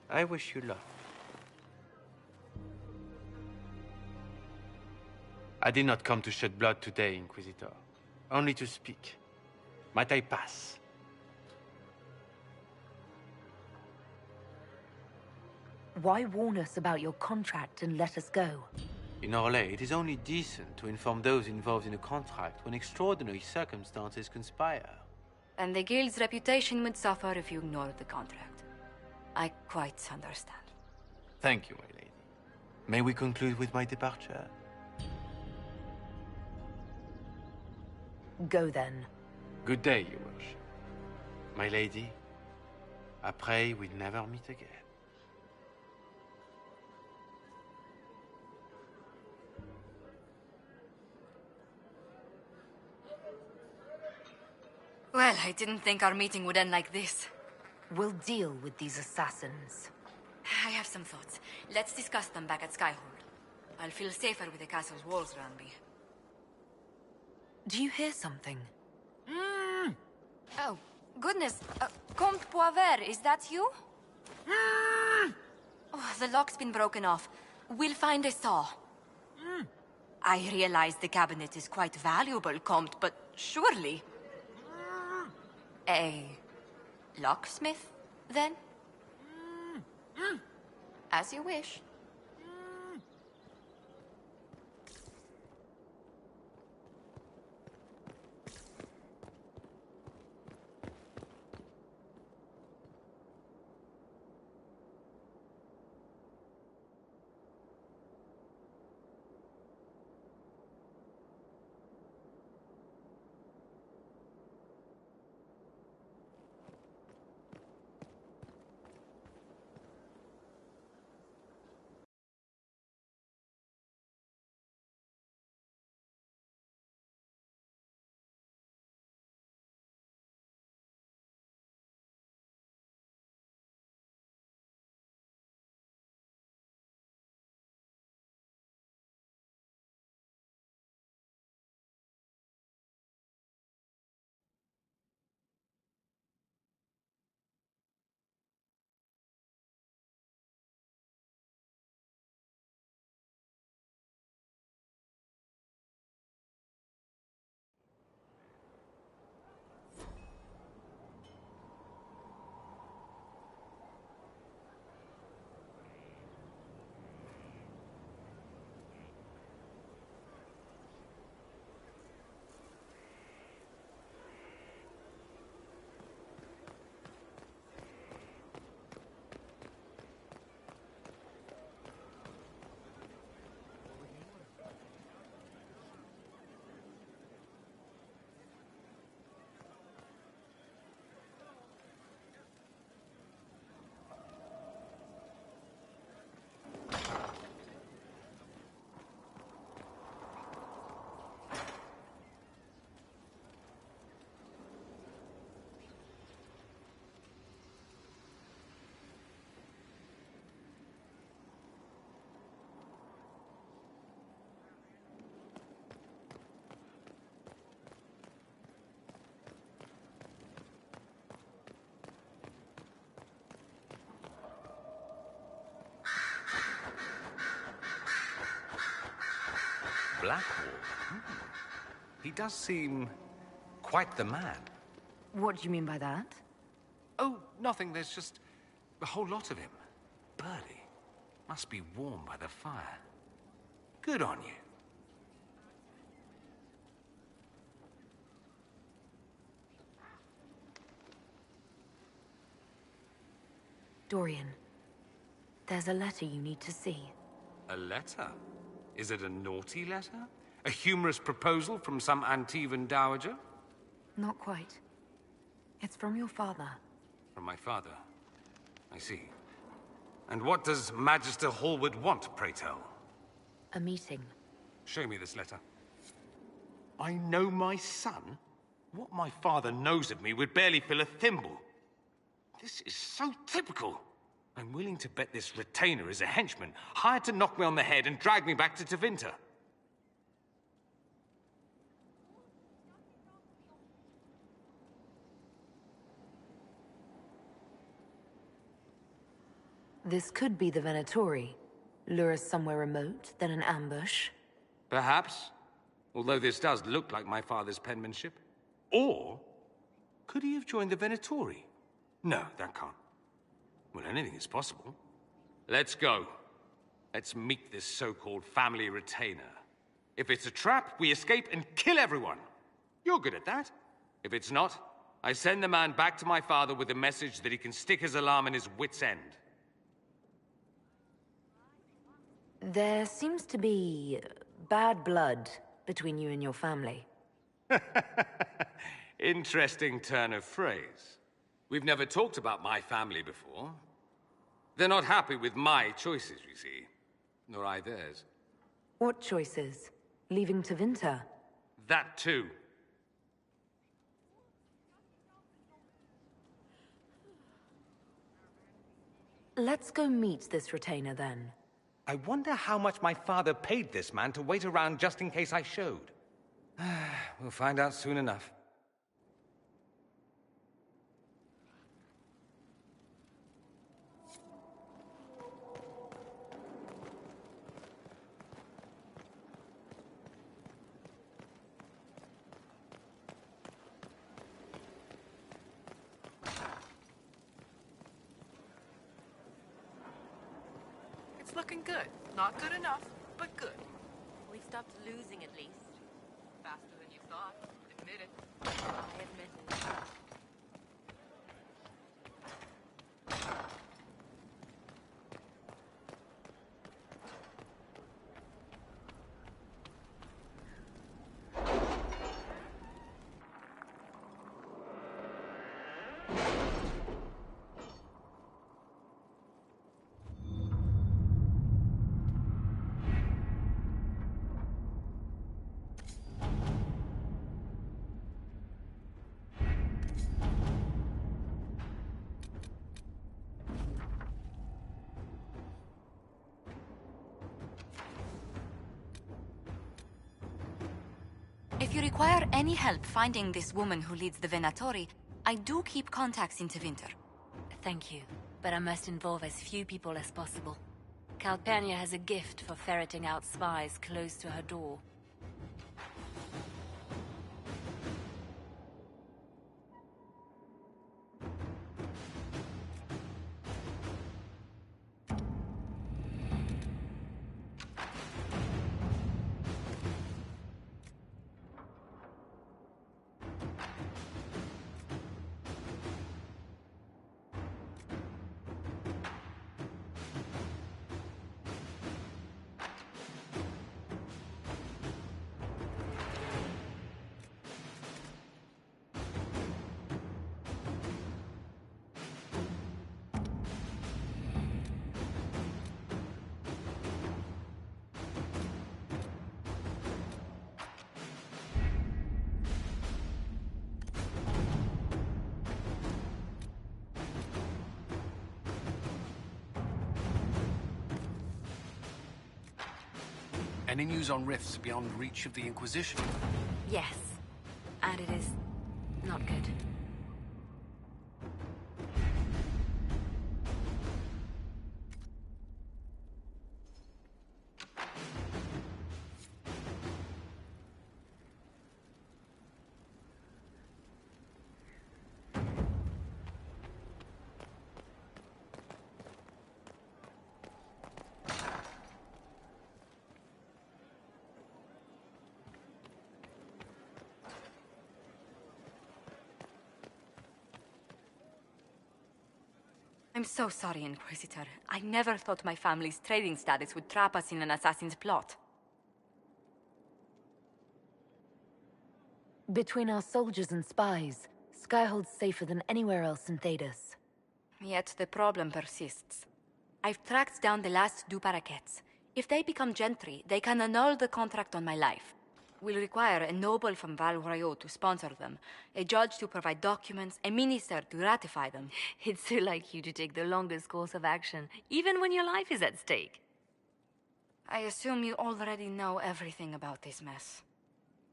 I wish you luck. I did not come to shed blood today, Inquisitor. Only to speak. Might I pass? Why warn us about your contract and let us go? In Orlais, it is only decent to inform those involved in a contract when extraordinary circumstances conspire. And the guild's reputation would suffer if you ignored the contract. I quite understand. Thank you, my lady. May we conclude with my departure? Go then. Good day, Your Worship. My lady, I pray we never meet again. Well, I didn't think our meeting would end like this. We'll deal with these assassins. I have some thoughts. Let's discuss them back at Skyhold. I'll feel safer with the castle's walls around me. Do you hear something? Oh, goodness. Comte Boisvert, is that you? Oh, the lock's been broken off. We'll find a saw. I realize the cabinet is quite valuable, Comte, but surely... A locksmith, then? As you wish. Blackwall? He does seem quite the man. What do you mean by that? Oh, nothing. There's just a whole lot of him. Birdie. Must be warm by the fire. Good on you. Dorian, there's a letter you need to see. A letter? Is it a naughty letter? A humorous proposal from some Antivan dowager? Not quite. It's from your father. From my father? I see. And what does Magister Hallward want, pray tell? A meeting. Show me this letter. I know my son? What my father knows of me would barely fill a thimble. This is so typical. I'm willing to bet this retainer is a henchman, hired to knock me on the head and drag me back to Tevinter. This could be the Venatori. Lure us somewhere remote, then an ambush. Perhaps. Although this does look like my father's penmanship. Or, could he have joined the Venatori? No, that can't. Well, anything is possible. Let's go. Let's meet this so-called family retainer. If it's a trap, we escape and kill everyone. You're good at that. If it's not, I send the man back to my father with a message that he can stick his alarm in his wit's end. There seems to be bad blood between you and your family. Interesting turn of phrase. We've never talked about my family before. They're not happy with my choices, you see. Nor I theirs. What choices? Leaving Tevinter? That too. Let's go meet this retainer then. I wonder how much my father paid this man to wait around just in case I showed. We'll find out soon enough. It's looking good. Not good enough, but good. We've stopped losing at least. Faster than you thought. Admit it. I admit it. If you require any help finding this woman who leads the Venatori, I do keep contacts in Tevinter. Thank you, but I must involve as few people as possible. Calpurnia has a gift for ferreting out spies close to her door. Any news on rifts beyond reach of the Inquisition? Yes, and it is not good. I'm so sorry, Inquisitor. I never thought my family's trading status would trap us in an assassin's plot. Between our soldiers and spies, Skyhold's safer than anywhere else in Thedas. Yet the problem persists. I've tracked down the last two parakeets. If they become gentry, they can annul the contract on my life. We'll require a noble from Val Royeaux to sponsor them, a judge to provide documents, a minister to ratify them. It's so like you to take the longest course of action, even when your life is at stake. I assume you already know everything about this mess.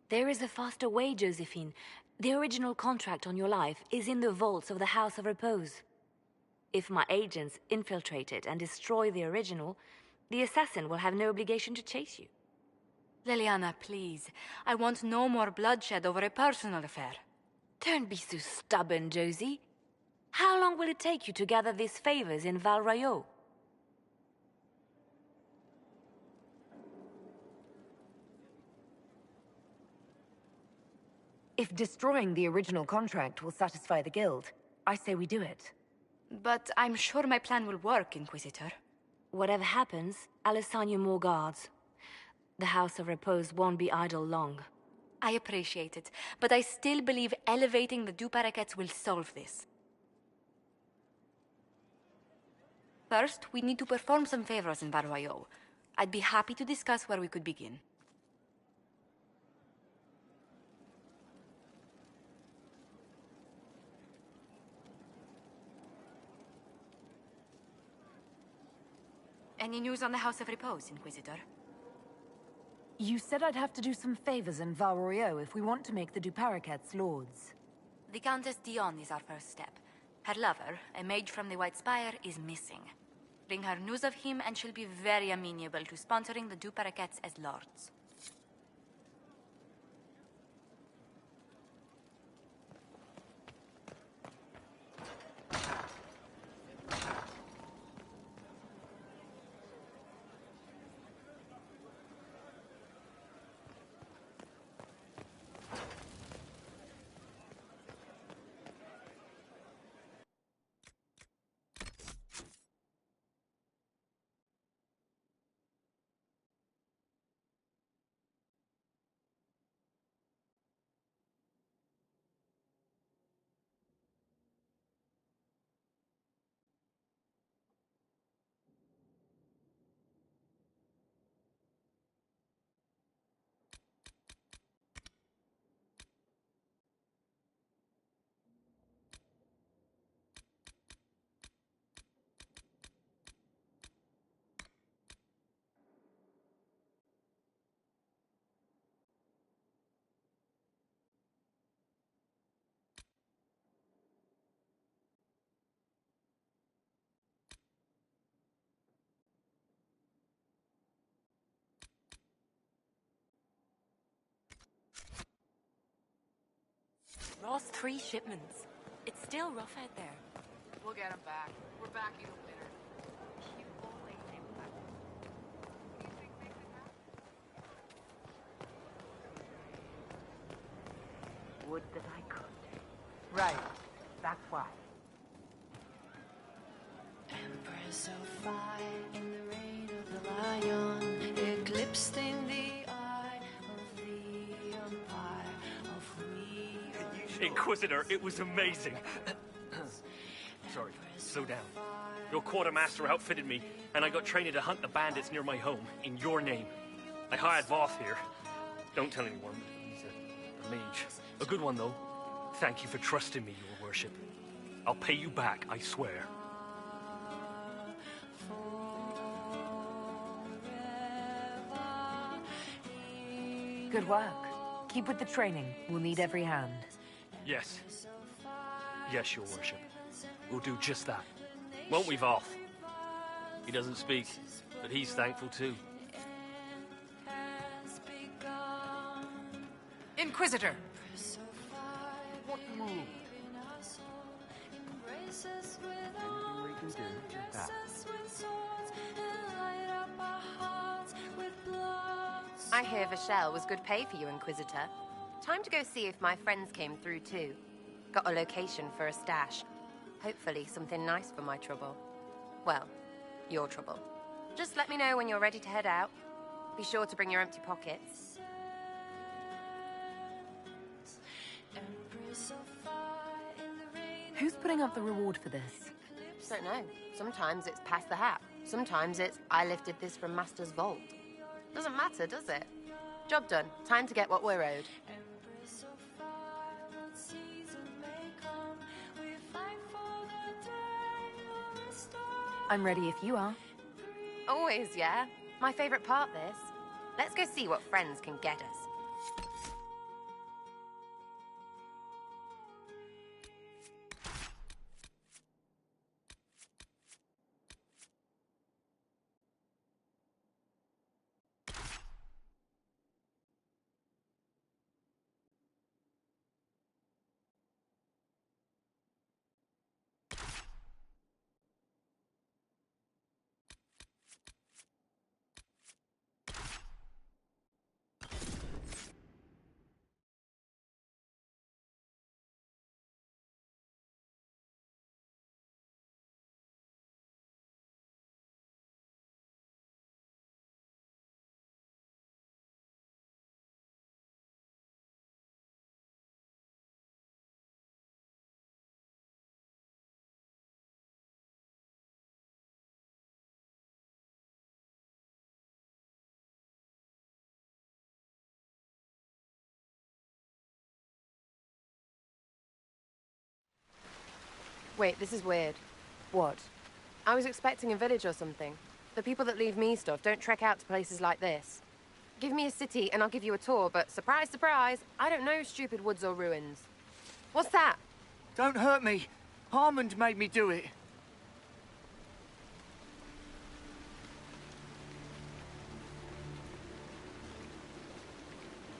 There is a faster way, Josephine. The original contract on your life is in the vaults of the House of Repose. If my agents infiltrate it and destroy the original, the assassin will have no obligation to chase you. Leliana, please. I want no more bloodshed over a personal affair. Don't be so stubborn, Josie. How long will it take you to gather these favors in Val Royeaux? If destroying the original contract will satisfy the Guild, I say we do it. But I'm sure my plan will work, Inquisitor. Whatever happens, I'll assign you more guards. The House of Repose won't be idle long. I appreciate it, but I still believe elevating the two parakeets will solve this. First, we need to perform some favors in Val Royeaux. I'd be happy to discuss where we could begin. Any news on the House of Repose, Inquisitor? You said I'd have to do some favors in Val Royeaux if we want to make the Duparakets lords. The Countess Dion is our first step. Her lover, a mage from the White Spire, is missing. Bring her news of him and she'll be very amenable to sponsoring the Duparakets as lords. Lost 3 shipments. It's still rough out there. We'll get them back. We're back in the winter. Would that I could. Right. That's why. Empress of fire in the reign of the lion, eclipsed in the eye of the empire of we. Inquisitor, it was amazing. Sorry, slow down. Your quartermaster outfitted me, and I got trained to hunt the bandits near my home, in your name. I hired Voth here. Don't tell anyone, he's a mage. A good one, though. Thank you for trusting me, your worship. I'll pay you back, I swear. Good work. Keep with the training. We'll need every hand. Yes. Yes, your worship. We'll do just that. Won't we, Voth? He doesn't speak, but he's thankful too. Inquisitor! What move? Anything we can do with that? I hear Vachelle was good pay for you, Inquisitor. Time to go see if my friends came through too. Got a location for a stash. Hopefully something nice for my trouble. Well, your trouble. Just let me know when you're ready to head out. Be sure to bring your empty pockets. Who's putting up the reward for this? Don't know. Sometimes it's pass the hat. Sometimes it's I lifted this from Master's vault. Doesn't matter, does it? Job done. Time to get what we're owed. I'm ready if you are. Always, yeah. My favorite part, this. Let's go see what friends can get us. Wait, this is weird. What? I was expecting a village or something. The people that leave me stuff don't trek out to places like this. Give me a city and I'll give you a tour, but surprise, surprise, I don't know stupid woods or ruins. What's that? Don't hurt me. Harmond made me do it.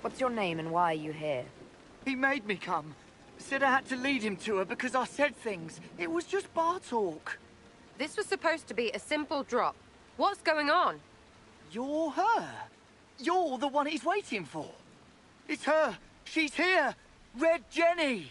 What's your name and why are you here? He made me come. Said I had to lead him to her because I said things. It was just bar talk. This was supposed to be a simple drop. What's going on? You're her. You're the one he's waiting for. It's her. She's here. Red Jenny.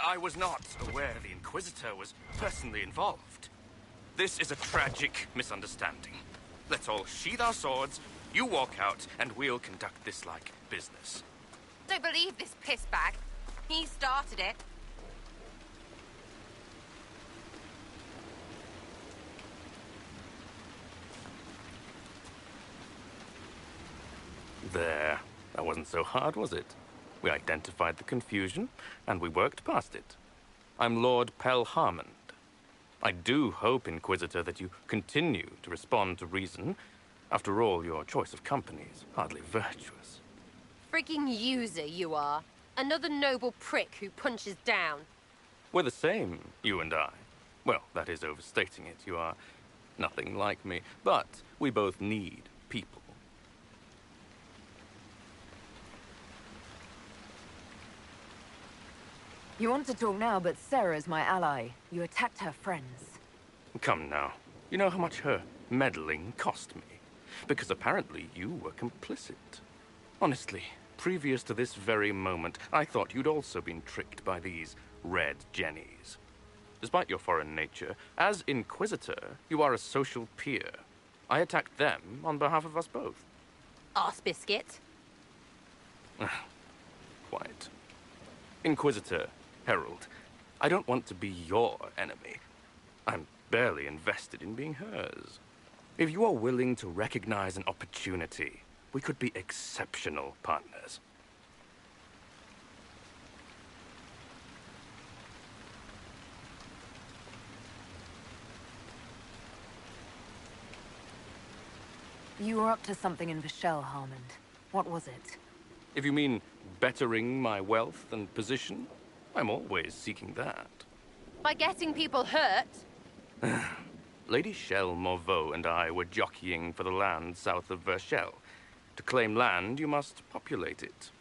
I was not aware the Inquisitor was personally involved. This is a tragic misunderstanding. Let's all sheathe our swords, you walk out, and we'll conduct this like business. Don't believe this pissbag. He started it. There. That wasn't so hard, was it? We identified the confusion, and we worked past it. I'm Lord Pelharmond. I do hope, Inquisitor, that you continue to respond to reason. After all, your choice of company is hardly virtuous. Freaking user, you are. Another noble prick who punches down. We're the same, you and I. Well, that is overstating it. You are nothing like me, but we both need people. You want to talk now, but Sarah's my ally. You attacked her friends. Come now. You know how much her meddling cost me? Because apparently you were complicit. Honestly, previous to this very moment, I thought you'd also been tricked by these Red Jennies. Despite your foreign nature, as Inquisitor, you are a social peer. I attacked them on behalf of us both. Arse biscuit. Quiet. Inquisitor, Herald, I don't want to be your enemy. I'm barely invested in being hers. If you are willing to recognize an opportunity, we could be exceptional partners. You were up to something in Vishel, Harmond. What was it? If you mean bettering my wealth and position, I'm always seeking that. By getting people hurt? Lady Shell Morveau and I were jockeying for the land south of Verchel. To claim land, you must populate it.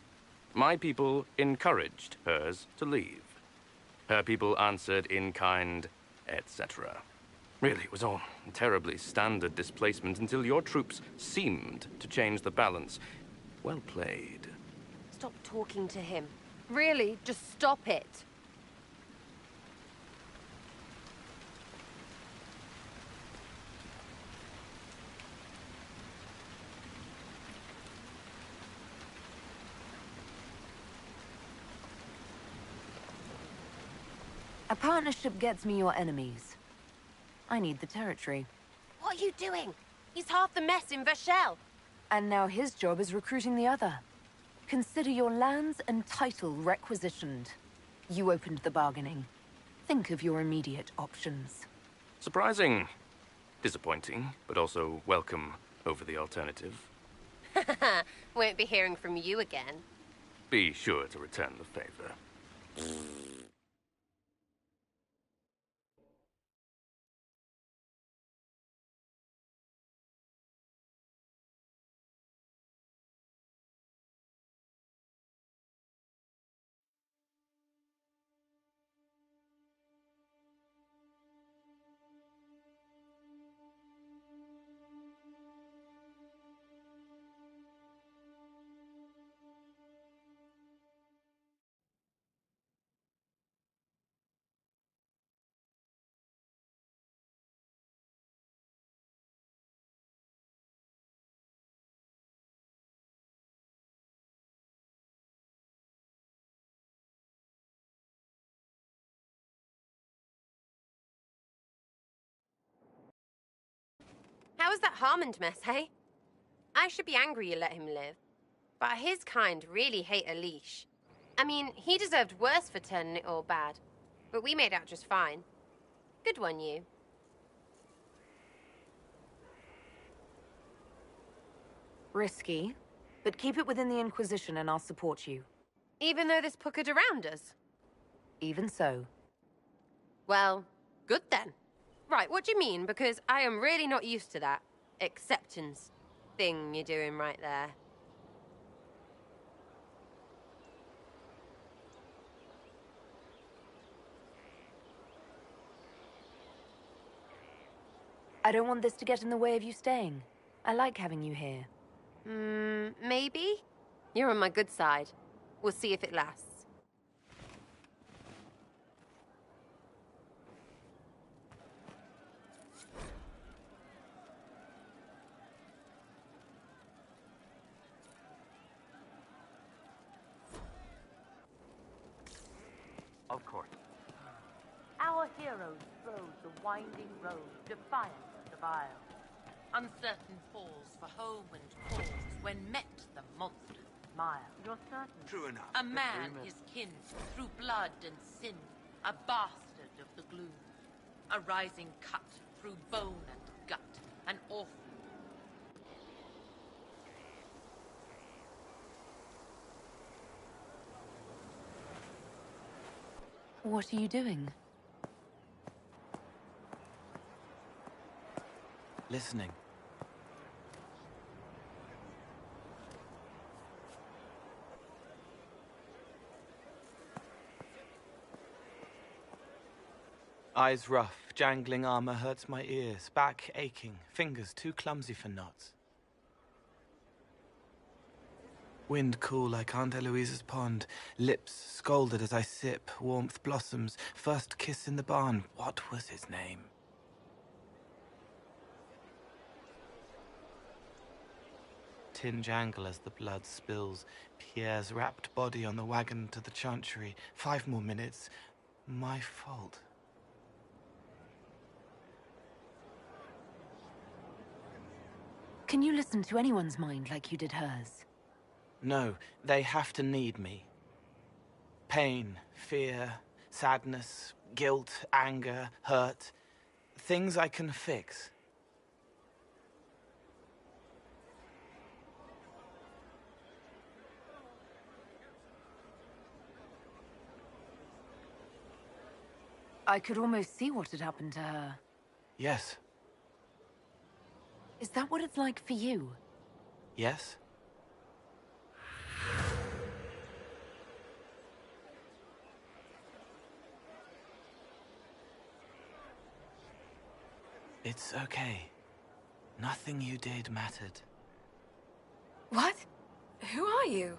My people encouraged hers to leave. Her people answered in kind, etc. Really, it was all terribly standard displacement until your troops seemed to change the balance. Well played. Stop talking to him. Really, just stop it. A partnership gets me your enemies. I need the territory. What are you doing? He's half the mess in Verchel. And now his job is recruiting the other. Consider your lands and title requisitioned. You opened the bargaining. Think of your immediate options. Surprising. Disappointing, but also welcome over the alternative. Won't be hearing from you again. Be sure to return the favor. How was that Harmond mess, hey? I should be angry you let him live. But his kind really hate a leash. I mean, he deserved worse for turning it all bad. But we made out just fine. Good one, you. Risky, but keep it within the Inquisition and I'll support you. Even though there's puckered around us? Even so. Well, good then. Right, what do you mean? Because I am really not used to that acceptance thing you're doing right there. I don't want this to get in the way of you staying. I like having you here. Maybe? You're on my good side. We'll see if it lasts. Of course. Our heroes rode the winding road, defiant of the vile. Uncertain falls for home and cause, when met the monster mile. You're certain? True enough. A man his kin, through blood and sin, a bastard of the gloom. A rising cut through bone and gut, an orphan. What are you doing? Listening. Eyes rough, jangling armor hurts my ears, back aching, fingers too clumsy for knots. Wind cool like Aunt Eloise's pond, lips scalded as I sip, warmth blossoms, first kiss in the barn, what was his name? Tin jangle as the blood spills, Pierre's wrapped body on the wagon to the chantry, 5 more minutes, my fault. Can you listen to anyone's mind like you did hers? No, they have to need me. Pain, fear, sadness, guilt, anger, hurt. Things I can fix. I could almost see what had happened to her. Yes. Is that what it's like for you? Yes? It's okay. Nothing you did mattered. What? Who are you?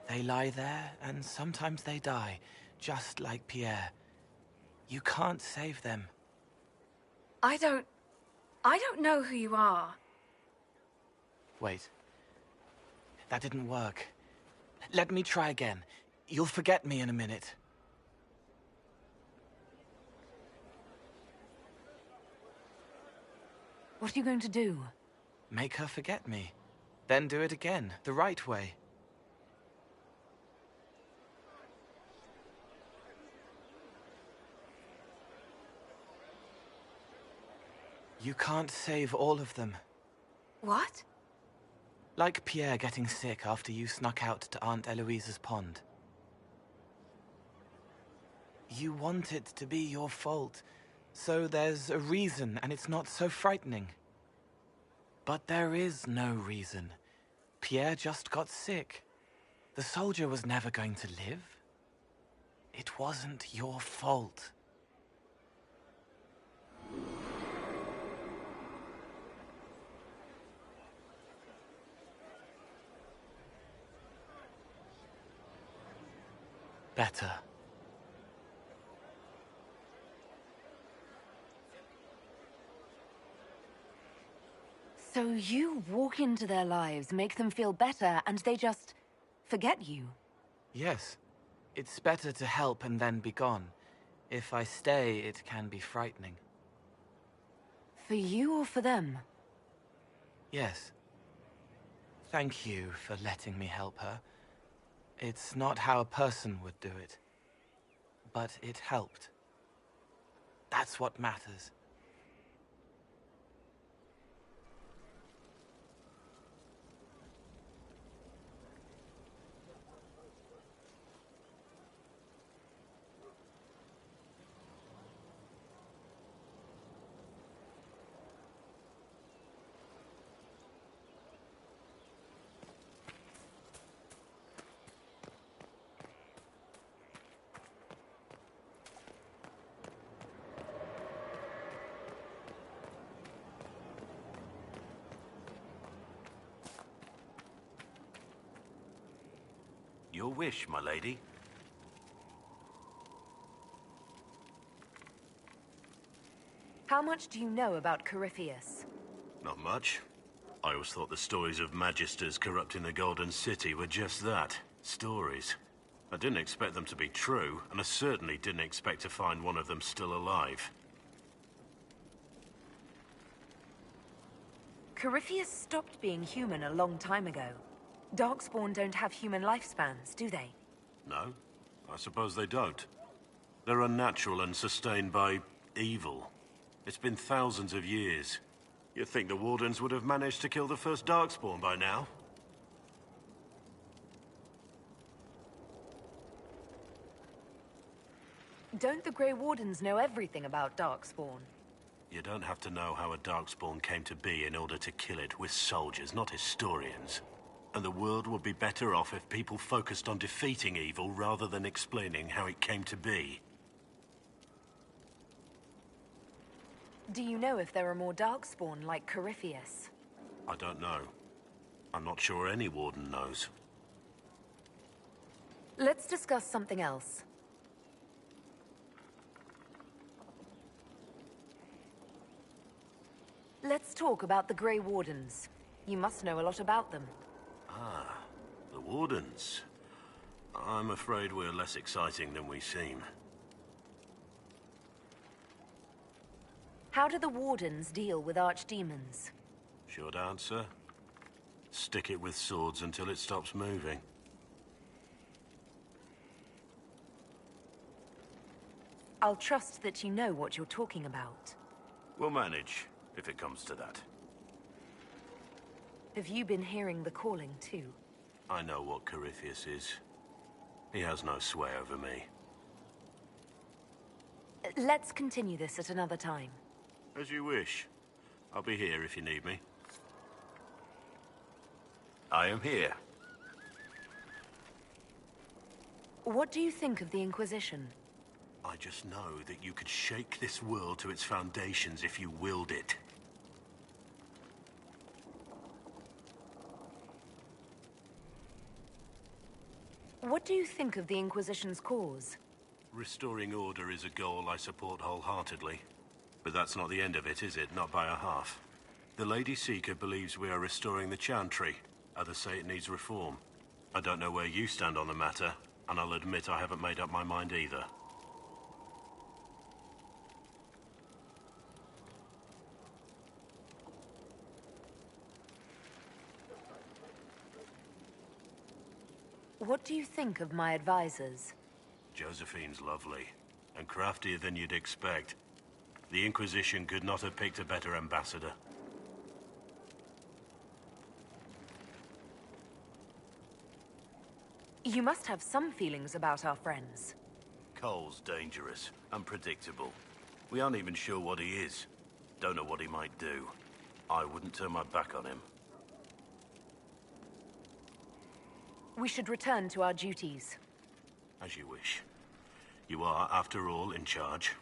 They lie there, and sometimes they die, just like Pierre. You can't save them. I don't know who you are. Wait. That didn't work. Let me try again. You'll forget me in a minute. What are you going to do? Make her forget me. Then do it again, the right way. You can't save all of them. What? Like Pierre getting sick after you snuck out to Aunt Eloise's pond. You want it to be your fault, so there's a reason and it's not so frightening. But there is no reason. Pierre just got sick. The soldier was never going to live. It wasn't your fault. Better. So you walk into their lives, make them feel better, and they just forget you? Yes. It's better to help and then be gone. If I stay, it can be frightening. For you or for them? Yes. Thank you for letting me help her. It's not how a person would do it. But it helped. That's what matters. Your wish, my lady. How much do you know about Corypheus? Not much. I always thought the stories of magisters corrupting the Golden City were just that, stories. I didn't expect them to be true, and I certainly didn't expect to find one of them still alive. Corypheus stopped being human a long time ago. Darkspawn don't have human lifespans, do they? No, I suppose they don't. They're unnatural and sustained by evil. It's been thousands of years. You'd think the Wardens would have managed to kill the first Darkspawn by now. Don't the Grey Wardens know everything about Darkspawn? You don't have to know how a Darkspawn came to be in order to kill it. We're soldiers, not historians. And the world would be better off if people focused on defeating evil rather than explaining how it came to be. Do you know if there are more Darkspawn like Corypheus? I don't know. I'm not sure any Warden knows. Let's discuss something else. Let's talk about the Grey Wardens. You must know a lot about them. Ah, the Wardens. I'm afraid we're less exciting than we seem. How do the Wardens deal with archdemons? Short answer? Stick it with swords until it stops moving. I'll trust that you know what you're talking about. We'll manage, if it comes to that. Have you been hearing the calling, too? I know what Corypheus is. He has no sway over me. Let's continue this at another time. As you wish. I'll be here if you need me. I am here. What do you think of the Inquisition? I just know that you could shake this world to its foundations if you willed it. What do you think of the Inquisition's cause? Restoring order is a goal I support wholeheartedly. But that's not the end of it, is it? Not by a half. The Lady Seeker believes we are restoring the Chantry. Others say it needs reform. I don't know where you stand on the matter, and I'll admit I haven't made up my mind either. What do you think of my advisors? Josephine's lovely, and craftier than you'd expect. The Inquisition could not have picked a better ambassador. You must have some feelings about our friends. Cole's dangerous, unpredictable. We aren't even sure what he is. Don't know what he might do. I wouldn't turn my back on him. We should return to our duties. As you wish. You are, after all, in charge.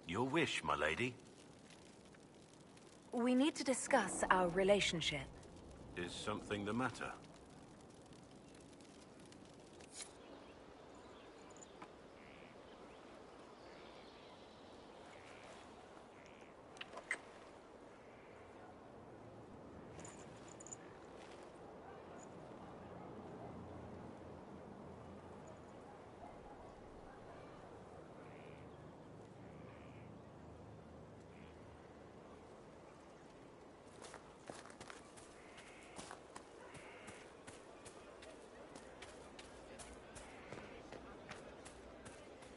Your wish, my lady. We need to discuss our relationship. Is something the matter?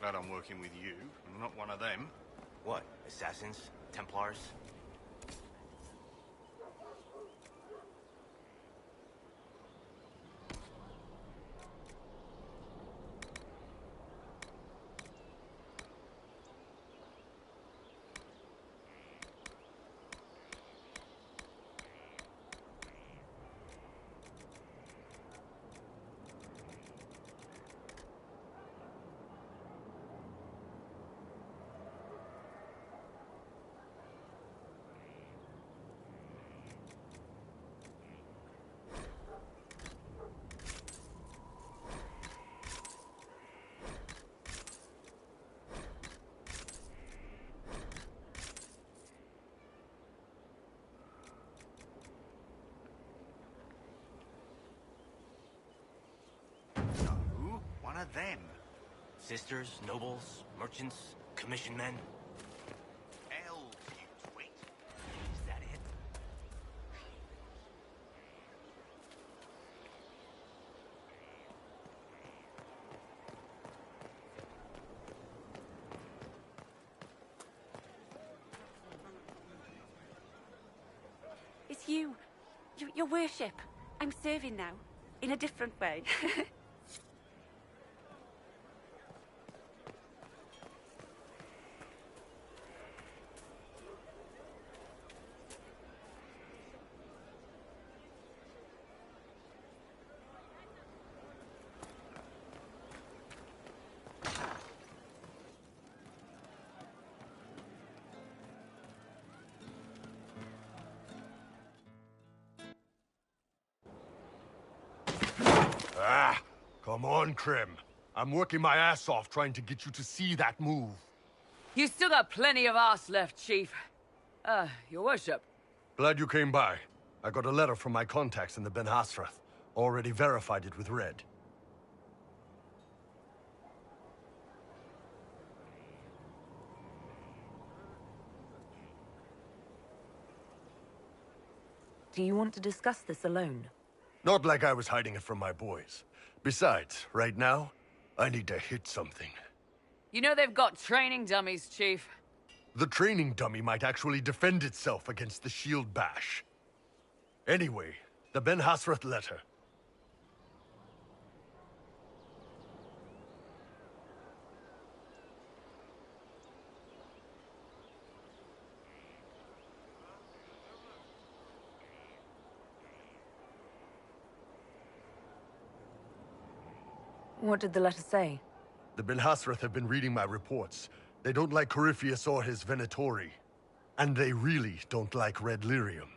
Glad I'm working with you, I'm not one of them. What? Assassins? Templars? One of them. Sisters, nobles, merchants, commission men. Elves, you twit. Is that it? It's you. Your worship. I'm serving now. In a different way. Ah, come on, Krim. I'm working my ass off trying to get you to see that move. You still got plenty of arse left, Chief. Your worship. Glad you came by. I got a letter from my contacts in the Ben Hasrath. Already verified it with Red. Do you want to discuss this alone? Not like I was hiding it from my boys. Besides, right now, I need to hit something. You know they've got training dummies, Chief. The training dummy might actually defend itself against the shield bash. Anyway, the Ben Hasrath letter. What did the letter say? The Ben Hasrath have been reading my reports. They don't like Corypheus or his Venatori. And they really don't like Red Lyrium.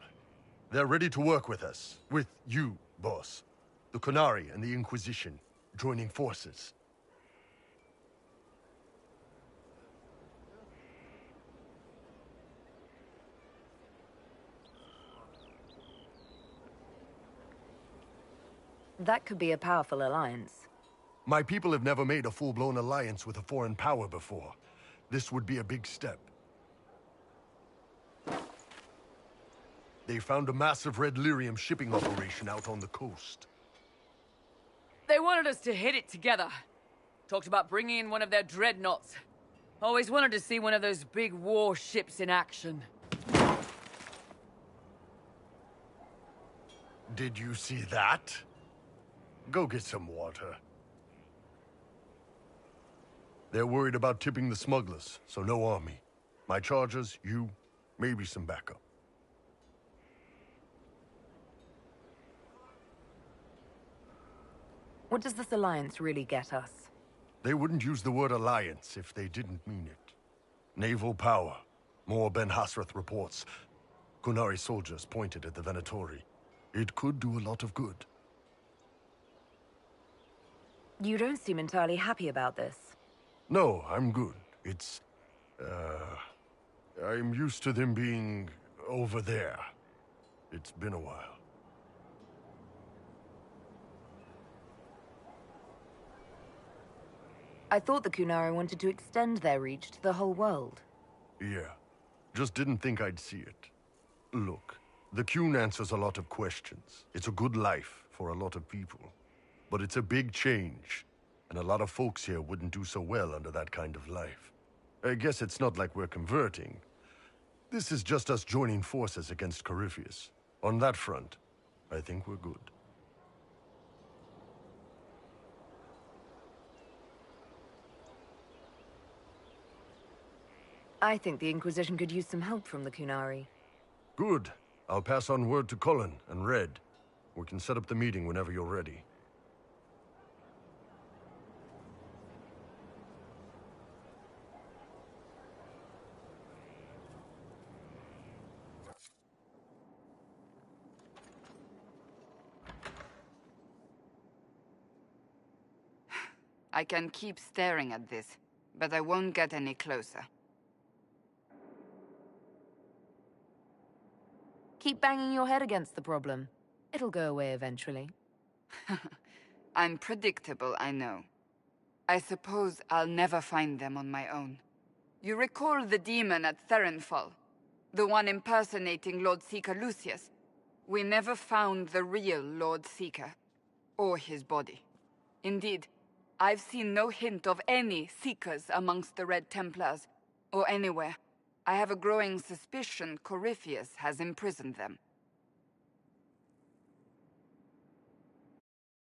They're ready to work with us. With you, boss. The Qunari and the Inquisition, joining forces. That could be a powerful alliance. My people have never made a full-blown alliance with a foreign power before. This would be a big step. They found a massive Red Lyrium shipping operation out on the coast. They wanted us to hit it together. Talked about bringing in one of their dreadnoughts. Always wanted to see one of those big warships in action. Did you see that? Go get some water. They're worried about tipping the smugglers, so no army. My chargers, you, maybe some backup. What does this alliance really get us? They wouldn't use the word alliance if they didn't mean it. Naval power. More Ben Hasrath reports. Qunari soldiers pointed at the Venatori. It could do a lot of good. You don't seem entirely happy about this. No, I'm good. It's... I'm used to them being over there. It's been a while. I thought the Qunari wanted to extend their reach to the whole world. Yeah. Just didn't think I'd see it. Look, the Qun answers a lot of questions. It's a good life for a lot of people. But it's a big change, and a lot of folks here wouldn't do so well under that kind of life. I guess it's not like we're converting. This is just us joining forces against Corypheus. On that front, I think we're good. I think the Inquisition could use some help from the Qunari. Good. I'll pass on word to Cullen and Red. We can set up the meeting whenever you're ready. I can keep staring at this, but I won't get any closer. Keep banging your head against the problem. It'll go away eventually. I'm predictable, I know. I suppose I'll never find them on my own. You recall the demon at Therenfall? The one impersonating Lord Seeker Lucius? We never found the real Lord Seeker, or his body. Indeed, I've seen no hint of any Seekers amongst the Red Templars, or anywhere. I have a growing suspicion Corypheus has imprisoned them.